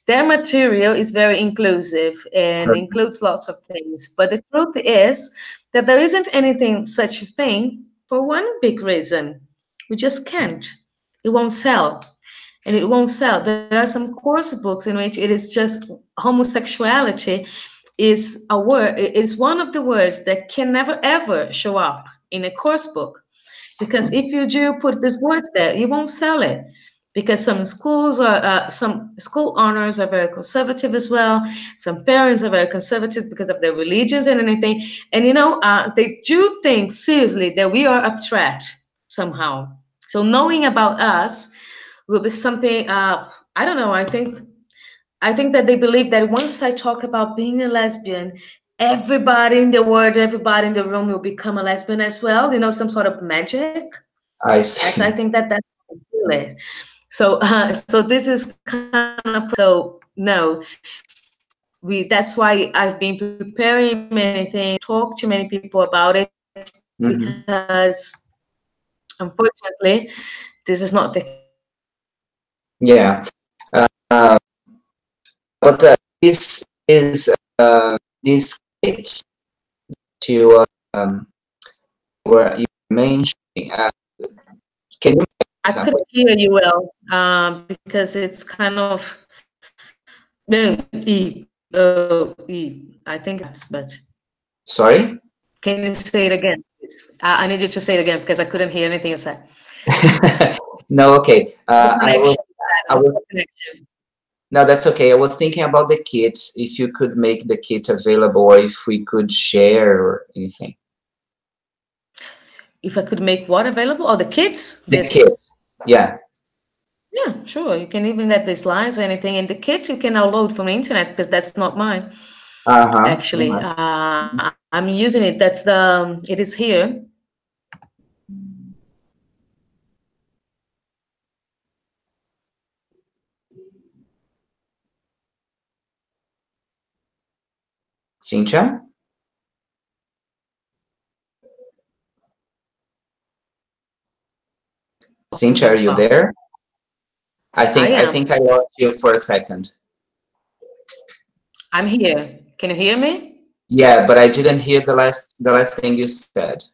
Their material is very inclusive and includes lots of things. But the truth is that there isn't anything such a thing for one big reason. We just can't. It won't sell. And it won't sell. There are some course books in which it is just homosexuality is a word. It is one of the words that can never ever show up in a course book, because if you do put these words there, you won't sell it. Because some schools are some school owners are very conservative as well. Some parents are very conservative because of their religions and anything. And they do think seriously that we are a threat somehow. So knowing about us will be something. I don't know. I think that they believe that once I talk about being a lesbian, everybody in the world, everybody in the room will become a lesbian as well. Some sort of magic. I see. I think that's how I feel it. So this is kind of so no. That's why I've been preparing many things, talk to many people about it, because unfortunately, this is not the. Yeah. But this is this case to where you mentioning. Can you? I couldn't hear you well because it's kind of. I think, but. Sorry. Can you say it again? I need you to say it again because I couldn't hear anything you said. No, okay. I will. No, that's okay. I was thinking about the kit, if you could make the kit available or if we could share or anything. If I could make what available? Oh, the kits? The kit, This. yeah. Yeah, sure. You can even get the slides or anything. And the kit you can download from the internet because that's not mine, Uh-huh. actually. Uh-huh. I'm using it. That's the, it is here. Cintia? Cintia, are you there? I think I lost you for a second. I'm here. Can you hear me? Yeah, but I didn't hear the last thing you said.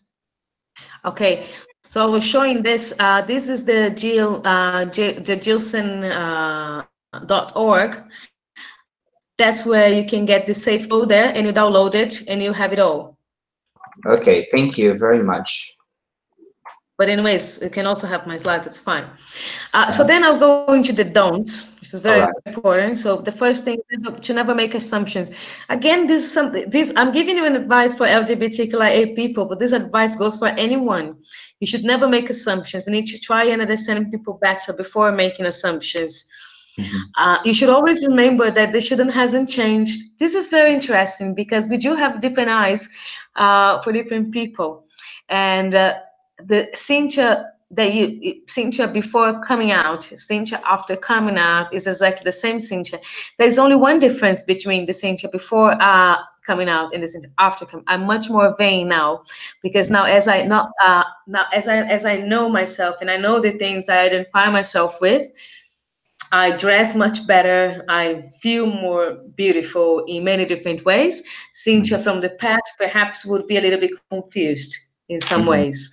Okay. So I was showing this. This is the Nielson.org. That's where you can get the safe folder and you download it and you have it all. Okay, thank you very much. But anyways, you can also have my slides, it's fine. So then I'll go into the don'ts, which is very important. So the first thing, to never make assumptions. Again, this is something, I'm giving you an advice for LGBTQIA people, but this advice goes for anyone. You should never make assumptions. We need to try and understand people better before making assumptions. You should always remember that the shouldn't hasn't changed. This is very interesting because we do have different eyes for different people. And the Cintia before coming out, Cintia after coming out is exactly the same Cintia. There's only one difference between the Cintia before coming out and the Cintia after coming. I'm much more vain now because now as I know myself and I know the things I identify myself with, I dress much better. I feel more beautiful in many different ways. Cintia from the past perhaps would be a little bit confused in some ways.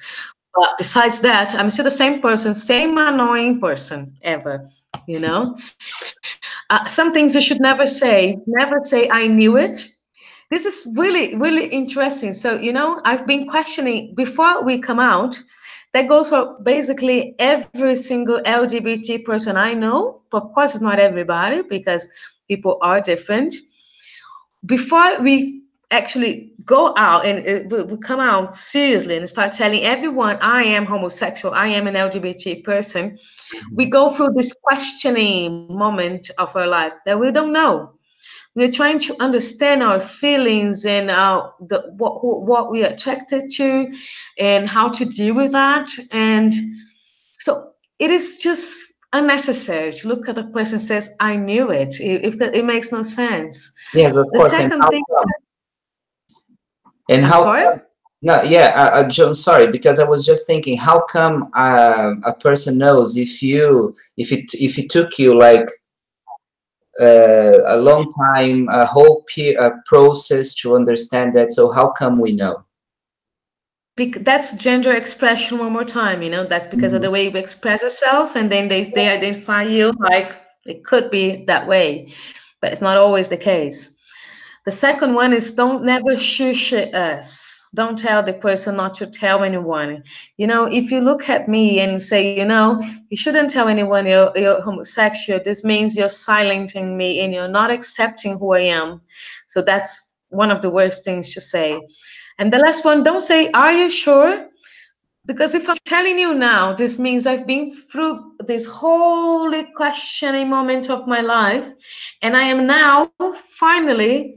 But besides that, I'm still the same person, same annoying person ever, you know? Some things you should never say. Never say, I knew it. This is really, really interesting. So, I've been questioning before we come out. That goes for basically every single LGBT person I know. Of course, it's not everybody because people are different. Before we actually go out and we come out seriously and start telling everyone I am homosexual, I am an LGBT person, we go through this questioning moment of our life that we don't know. We're trying to understand our feelings and what we are attracted to and how to deal with that. And so it is just unnecessary to look at a person and says, I knew it. It makes no sense. Yes, of The course. second thing, And I'm how sorry? come, no, yeah, Joe, sorry, because I was just thinking, how come a person knows if it took you like a long time, a whole process to understand that? So how come we know? That's gender expression one more time, that's because of the way you express yourself, and then they identify you like it could be that way, but it's not always the case. The second one is don't never shush us. Don't tell the person not to tell anyone. If you look at me and say, you shouldn't tell anyone you're homosexual, this means you're silencing me and you're not accepting who I am. So that's one of the worst things to say. And the last one, don't say, are you sure? Because if I'm telling you now, this means I've been through this whole questioning moment of my life, and I am now finally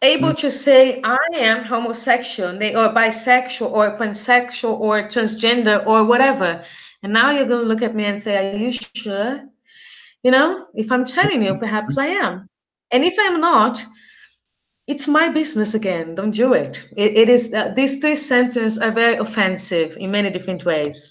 able to say I am homosexual or bisexual or pansexual or transgender or whatever. And now you're going to look at me and say, are you sure? If I'm telling you, perhaps I am. And if I'm not, it's my business again. Don't do it. It is these three sentences are very offensive in many different ways.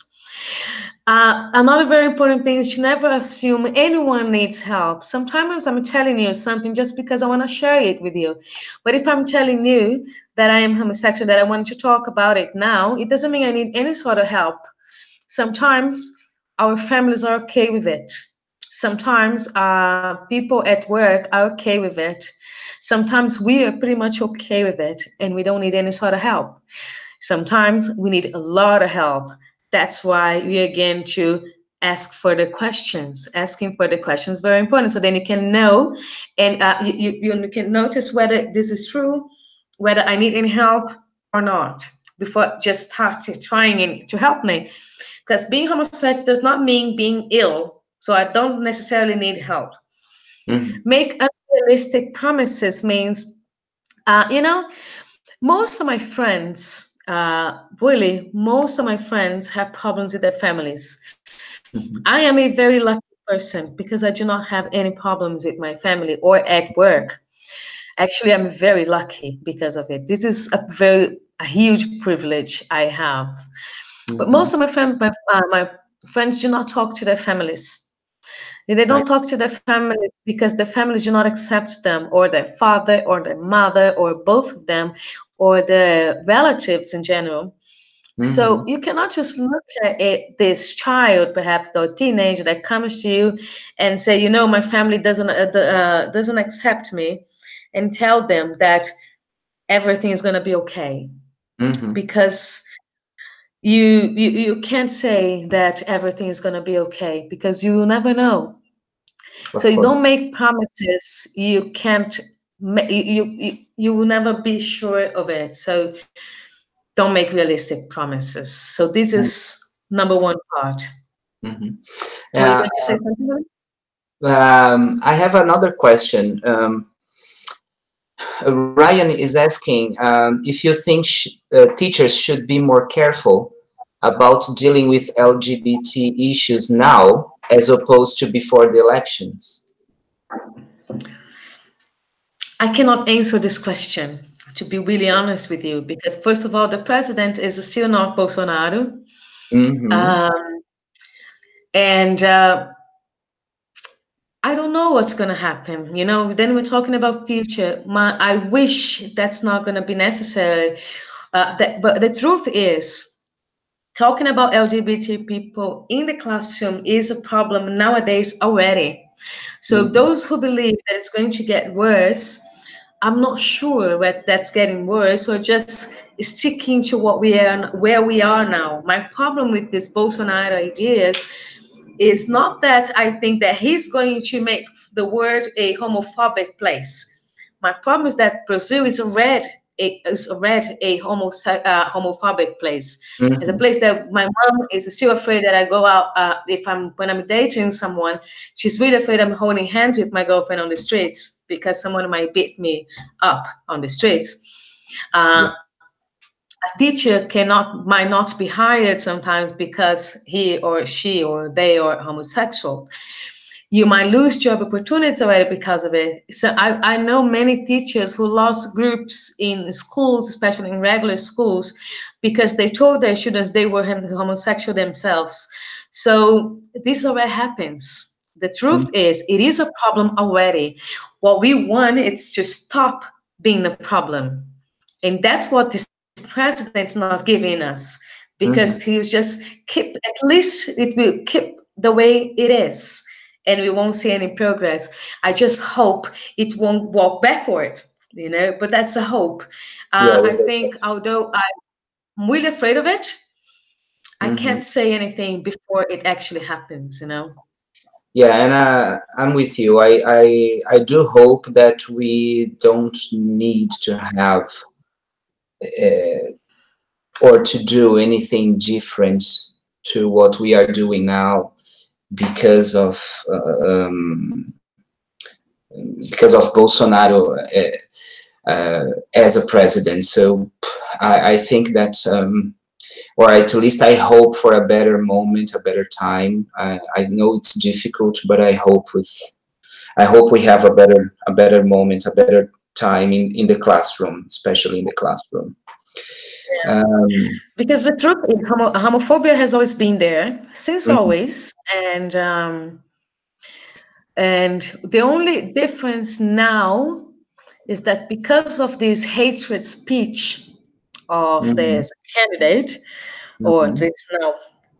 Another very important thing is to never assume anyone needs help. Sometimes I'm telling you something just because I want to share it with you. But if I'm telling you that I am homosexual, that I want to talk about it now, it doesn't mean I need any sort of help. Sometimes our families are okay with it. Sometimes people at work are okay with it. Sometimes we are pretty much okay with it and we don't need any sort of help. Sometimes we need a lot of help. That's why we are going to ask further questions. Asking further questions is very important. So then you can know, and you can notice whether this is true, whether I need any help or not, before just start trying to help me. Because being homosexual does not mean being ill. So I don't necessarily need help. Mhm. Make unrealistic promises means, most of my friends, really, most of my friends have problems with their families. Mhm. I am a very lucky person because I do not have any problems with my family or at work. Actually, I'm very lucky because of it. This is a huge privilege I have. But most Mhm. of my friends do not talk to their families. They I. don't talk to their families because their families do not accept them, or their father, or their mother, or both of them, or the relatives in general. So Mhm. you cannot just look at this child, perhaps the teenager that comes to you and say, my family doesn't accept me, and tell them that everything is going to be okay, Mhm. because you can't say that everything is going to be okay because you will never know. So Of you course. don't make promises you can't you will never be sure of it. So don't make realistic promises. So this is number one part. Mhm. Were you Uh, going to say something? I have another question. Ryan is asking if you think teachers should be more careful about dealing with LGBT issues now as opposed to before the elections. I cannot answer this question, to be really honest with you, because first of all, the president is still not Bolsonaro. Mm-hmm. Um, and I don't know what's going to happen. Then we're talking about future. I wish that's not going to be necessary. But the truth is, talking about LGBT people in the classroom is a problem nowadays already. So Mm-hmm. those who believe that it's going to get worse, I'm not sure whether that's getting worse or just sticking to where we are now. My problem with this Bolsonaro ideas is not that I think that he's going to make the world a homophobic place. My problem is that Brazil is already a homophobic place. It's a Mm-hmm. place that my mom is still afraid that I go out. If when I'm dating someone, she's really afraid I'm holding hands with my girlfriend on the streets because someone might beat me up on the streets. Yeah. A teacher might not be hired sometimes because he or she or they are homosexual. You might lose job opportunities already because of it. So I know many teachers who lost groups in schools, especially in regular schools, because they told their students they were homosexual themselves. So this already happens. The truth is, it is a problem already. What we want is to stop being a problem. And that's what this president's not giving us, because Mm-hmm. he'll just keep, at least it will keep the way it is, and we won't see any progress. I just hope it won't walk backwards, but that's a hope. Yeah. I think, although I'm really afraid of it, I Mm-hmm. can't say anything before it actually happens. Yeah, and I'm with you. I do hope that we don't need to have or to do anything different to what we are doing now because of uh, um, because of Bolsonaro as a president. So I think that, or at least I hope for a better moment, a better time. I know it's difficult, but I hope we have a better moment, a better time in the classroom, especially in the classroom. Um, Because the truth is, homophobia has always been there since mhm, always, and the only difference now is that because of this hatred speech of mhm, this candidate, or mhm, this now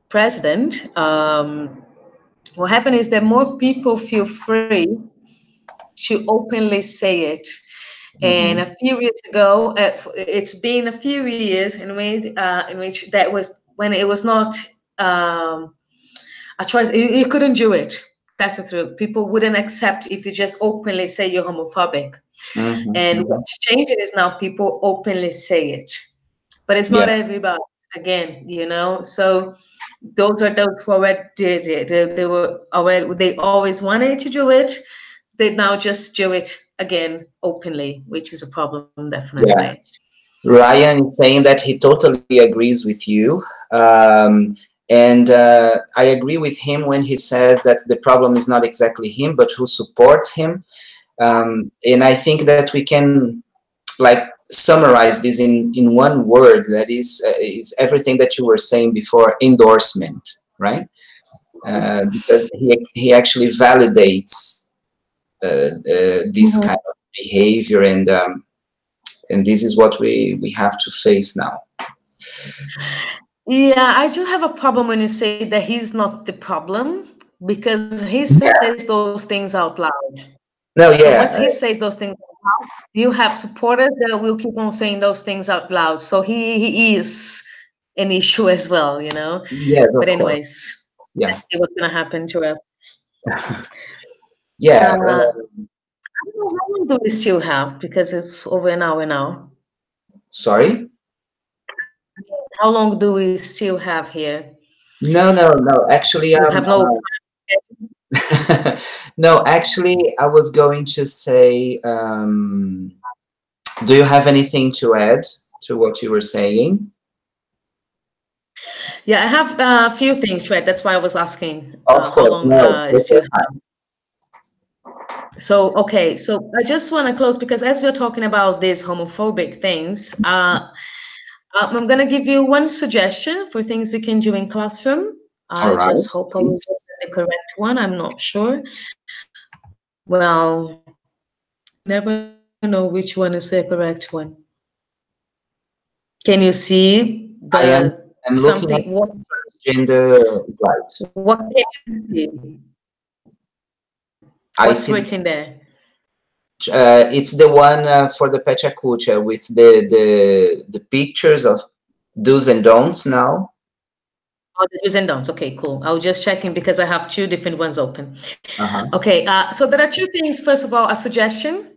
president, what happened is that more people feel free to openly say it. And a mhm, few years ago, it's been a few years in which that was when it was not a choice. You couldn't do it. That's the truth. People wouldn't accept if you just openly say you're homophobic. And what's changing is now people openly say it, but it's not Yeah. everybody. Again, you know. So those are those who already did it. They were already. They always wanted to do it. They now just do it again openly, which is a problem, definitely. Yeah. Ryan is saying that he totally agrees with you. And I agree with him when he says that the problem is not exactly him, but who supports him. And I think that we can like summarize this in one word, that is everything that you were saying before: endorsement, right? Because he actually validates this kind of behavior, and this is what we have to face now. Yeah, I do have a problem when you say that he's not the problem, because he says those things out loud. No, So once yeah, he says those things out loud, you have supporters that will keep on saying those things out loud. So he is an issue as well, you know. yes, But of course, anyways, yeah, let's see what's gonna happen to us. yeah. I don't know, how long do we still have? Because it's over an hour now. Sorry. How long do we still have here? No, no, no. Actually, We have no. no. Actually, I was going to say, do you have anything to add to what you were saying? Yeah, I have a few things, right? That's why I was asking Of how course, long no. is still. So, okay, so I just want to close because as we're talking about these homophobic things, I'm going to give you one suggestion for things we can do in classroom. All I right. just hope I will get the correct one. I'm not sure. Well, never know which one is the correct one. Can you see I'm looking at something? transgender rights. What can you see? I What's see. written there? It's the one for the Pachacucha with the pictures of do's and don'ts now. Oh, the do's and don'ts. Okay, cool. I was just checking because I have two different ones open. Uh-huh. Okay, so there are two things. First of all, a suggestion.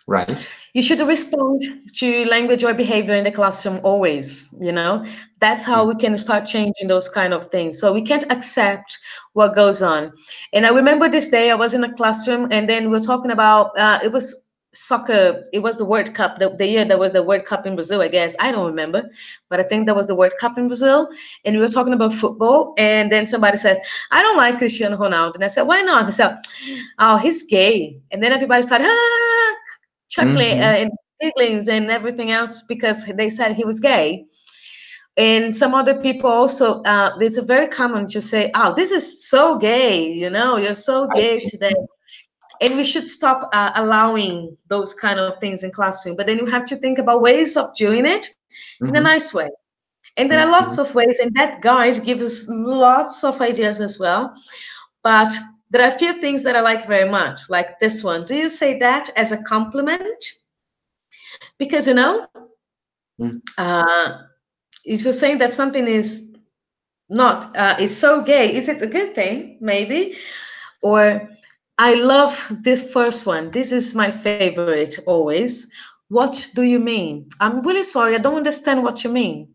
Right. You should respond to language or behavior in the classroom always, you know. That's how we can start changing those kind of things. So we can't accept what goes on. And I remember this day I was in a classroom and then we're talking about, it was soccer. It was the World Cup, the year there was the World Cup in Brazil, I guess. I don't remember, but I think that was the World Cup in Brazil. And we were talking about football. And then somebody says, I don't like Cristiano Ronaldo. And I said, why not? They said, oh, he's gay. And then everybody started, chuckling and gigglings and everything else because they said he was gay. And some other people also, it's a very common to say, oh, this is so gay, you know, you're so gay today. And we should stop allowing those kind of things in classroom. But then you have to think about ways of doing it in a nice way. And there are lots of ways, and that guys give us lots of ideas as well. But there are a few things that I like very much, like this one. Do you say that as a compliment? Because, you know, if you're saying that something is not, it's so gay, is it a good thing? Maybe. Or I love this first one. This is my favorite always. What do you mean? I'm really sorry. I don't understand what you mean.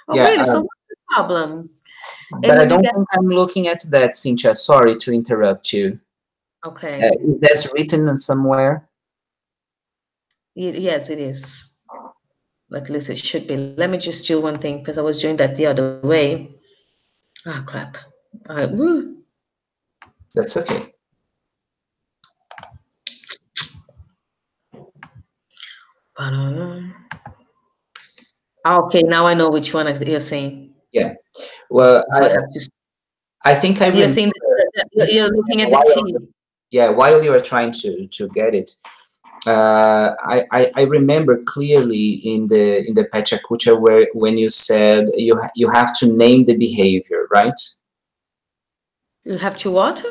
Oh, Yeah. really? So what's the problem? But And I when you don't get, think I'm looking at that, Cintia. Sorry to interrupt you. okay. Is that written somewhere? Yes, it is. At least it should be. Let me just do one thing because I was doing that the other way. Ah, crap. Woo. That's okay. Okay, now I know which one you're saying. Yeah. Well, So I have to. I think I You're remember. saying that you're looking at the T. Yeah, while you are trying to get it, I remember clearly in the Pachacucha where when you said you have to name the behavior, right? You have to what?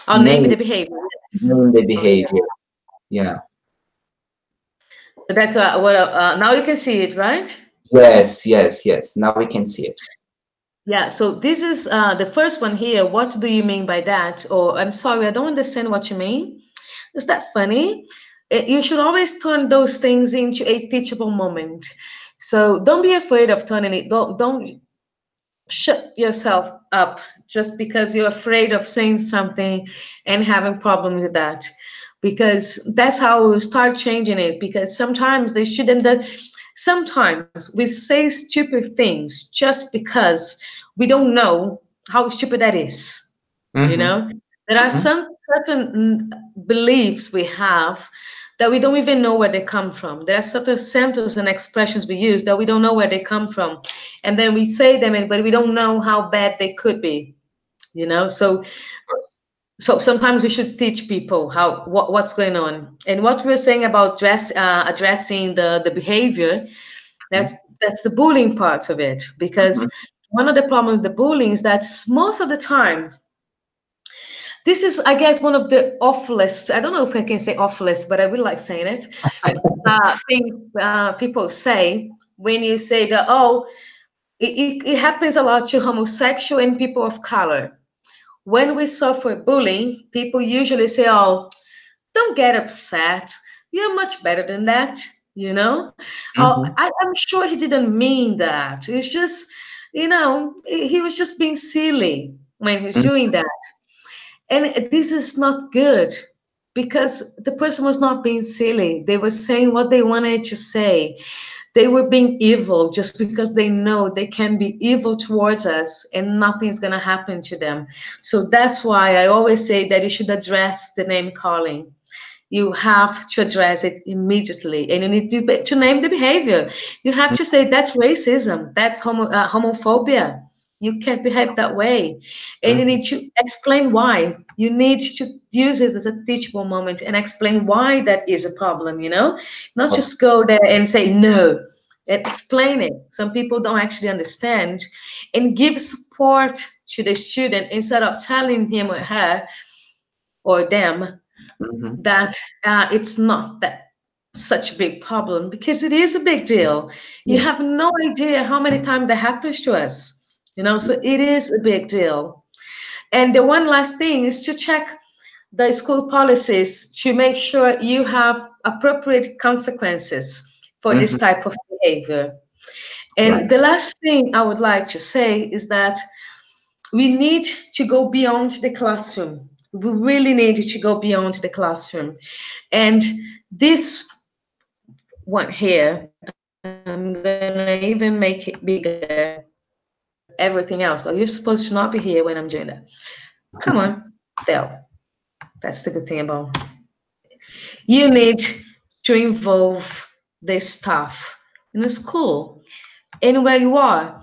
Oh, name Name the behavior. Yes. name the Okay. behavior. Yeah. So that's what. Now you can see it, right? Yes, yes, yes. Now we can see it. Yeah, so this is the first one here. What do you mean by that? Or I'm sorry, I don't understand what you mean. Is that funny? You should always turn those things into a teachable moment. So don't be afraid of turning it. Don't shut yourself up just because you're afraid of saying something and having problems with that. Because that's how we'll start changing it. Because sometimes they shouldn't. Sometimes we say stupid things just because we don't know how stupid that is. You Mm-hmm. know, there are Mm-hmm. some certain beliefs we have that we don't even know where they come from. There are certain sentences and expressions we use that we don't know where they come from, and then we say them, but we don't know how bad they could be. You know, so sometimes we should teach people what's going on, and what we're saying about addressing the behavior. That's that's the bullying part of it, because one of the problems with the bullying is that most of the time this is, I guess, one of the awfulest, I don't know if I can say awfulest, but I would like saying it, things people say when you say that, oh, it happens a lot to homosexual and people of color. When we suffer bullying, people usually say, oh, don't get upset. You're much better than that, you know? Mm-hmm. I'm sure he didn't mean that. It's just, he was just being silly when he was doing that. And this is not good because the person was not being silly. They were saying what they wanted to say. They were being evil just because they know they can be evil towards us and nothing's going to happen to them. So that's why I always say that you should address the name calling. You have to address it immediately, and you need to name the behavior. You have to say that's racism, that's homophobia. You can't behave that way, and you Mm-hmm. need to explain why. You need to use it as a teachable moment and explain why that is a problem. Not just go there and say no. And explain it. Some people don't actually understand, and give support to the student instead of telling him or her or them Mm-hmm. that it's not that such a big problem, because it is a big deal. You Yes. have no idea how many times that happens to us, so it is a big deal. And the one last thing is to check the school policies to make sure you have appropriate consequences for this Mm-hmm. type of behavior. Right. And the last thing I would like to say is that we need to go beyond the classroom. We really need to go beyond the classroom. And this one here, I'm gonna even make it bigger than everything else. So you're supposed to not be here when I'm doing that. Come on, Phil. That's the good thing about. You need to involve the staff in the school, anywhere you are.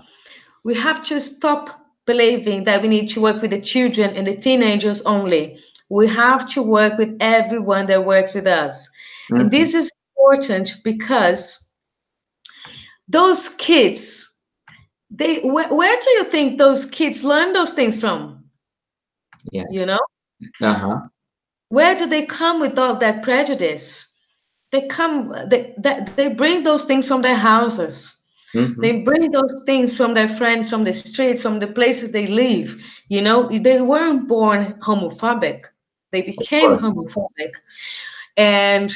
We have to stop believing that we need to work with the children and the teenagers only. We have to work with everyone that works with us. And Mm-hmm. this is important because those kids, where do you think those kids learn those things from? You know, Yes. Uh-huh. where do they come with all that prejudice? They bring those things from their houses. Mm-hmm. They bring those things from their friends, from the streets, from the places they live. They weren't born homophobic. They Of became course. homophobic. And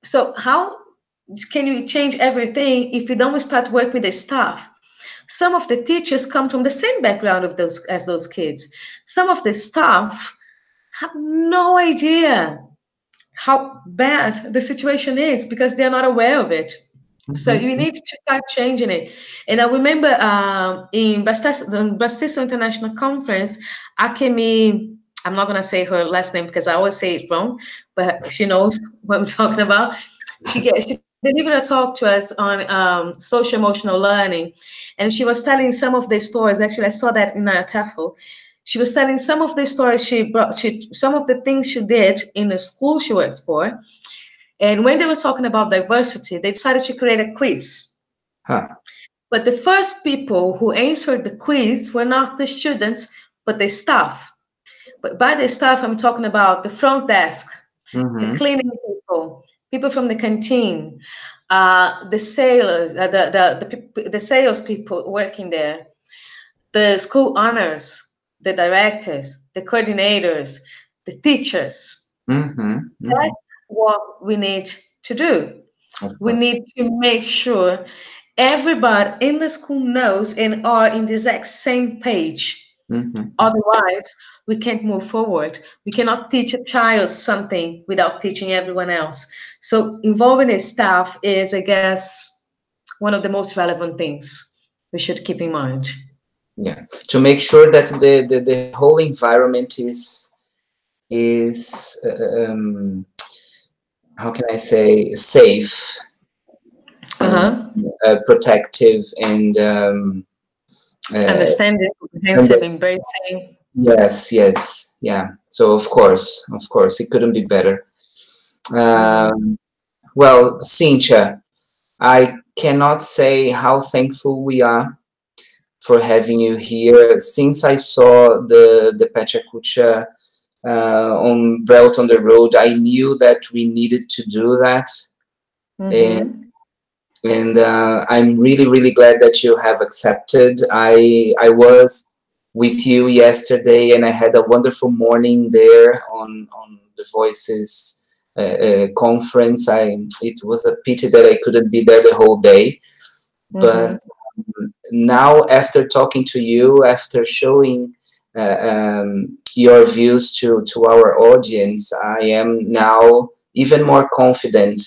so how can you change everything if you don't start working with the staff? Some of the teachers come from the same background of those kids. Some of the staff have no idea how bad the situation is because they're not aware of it. So Mm-hmm. you need to start changing it. And I remember in Bastisto International Conference, Akemi, I'm not going to say her last name because I always say it wrong, but she knows what I'm talking about. She delivered a talk to us on social emotional learning, and she was telling some of the stories. Actually, I saw that in our TEFL. She was telling some of the stories some of the things she did in the school she works for. And when they were talking about diversity, they decided to create a quiz. Huh. But the first people who answered the quiz were not the students, but the staff. But by the staff, I'm talking about the front desk, the Mm-hmm. cleaning people, people from the canteen, the sailors, the sales people working there. the school owners, the directors, the coordinators, the teachers. That's what we need to do. We need to make sure everybody in the school knows and are in the exact same page. Otherwise, we can't move forward. We cannot teach a child something without teaching everyone else. So involving the staff is, I guess, one of the most relevant things we should keep in mind. Yeah, to make sure that the whole environment is how can I say, safe, protective, and understanding, comprehensive, embracing. Yes, yes, yeah. So of course, it couldn't be better. Well, Cintia, I cannot say how thankful we are for having you here. Since I saw the Pachacucha on Belt on the Road, I knew that we needed to do that. And I'm really, really glad that you have accepted. I was with you yesterday, and I had a wonderful morning there on the Voices conference. It was a pity that I couldn't be there the whole day, but now, after talking to you, after showing your views to our audience, I am now even more confident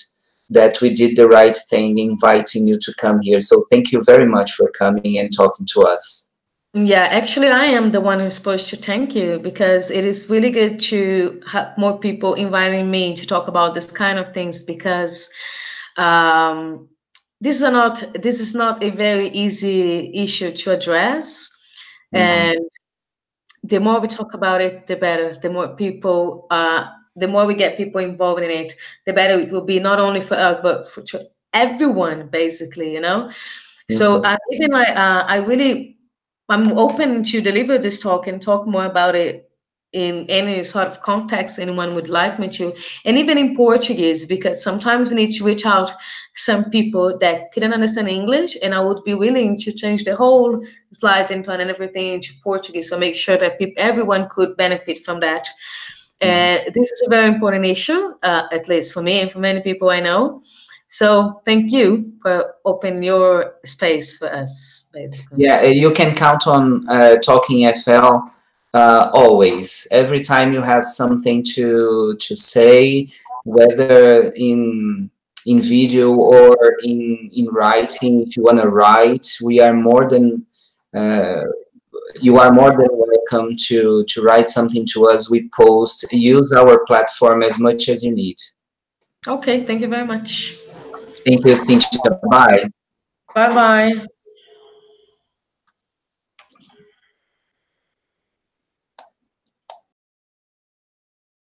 that we did the right thing inviting you to come here. So thank you very much for coming and talking to us. Yeah, actually, I am the one who's supposed to thank you, because it is really good to have more people inviting me to talk about this kind of things, because this is not a very easy issue to address. And the more we talk about it, the better. The more we get people involved in it, the better it will be, not only for us, but for everyone, basically, you know? So I'm open to deliver this talk and talk more about it in any sort of context anyone would like me to, and even in Portuguese, because sometimes we need to reach out some people that couldn't understand English, and I would be willing to change the whole slides and turn everything into Portuguese, so make sure that everyone could benefit from that. This is a very important issue, at least for me and for many people I know. So thank you for opening your space for us, basically. Yeah, you can count on Talking FL always. Every time you have something to say, whether in video or in writing, if you want to write, we are more than you are more than welcome to write something to us. We post. Use our platform as much as you need. Okay, thank you very much. Thank you, Cintia. Bye. Bye-bye.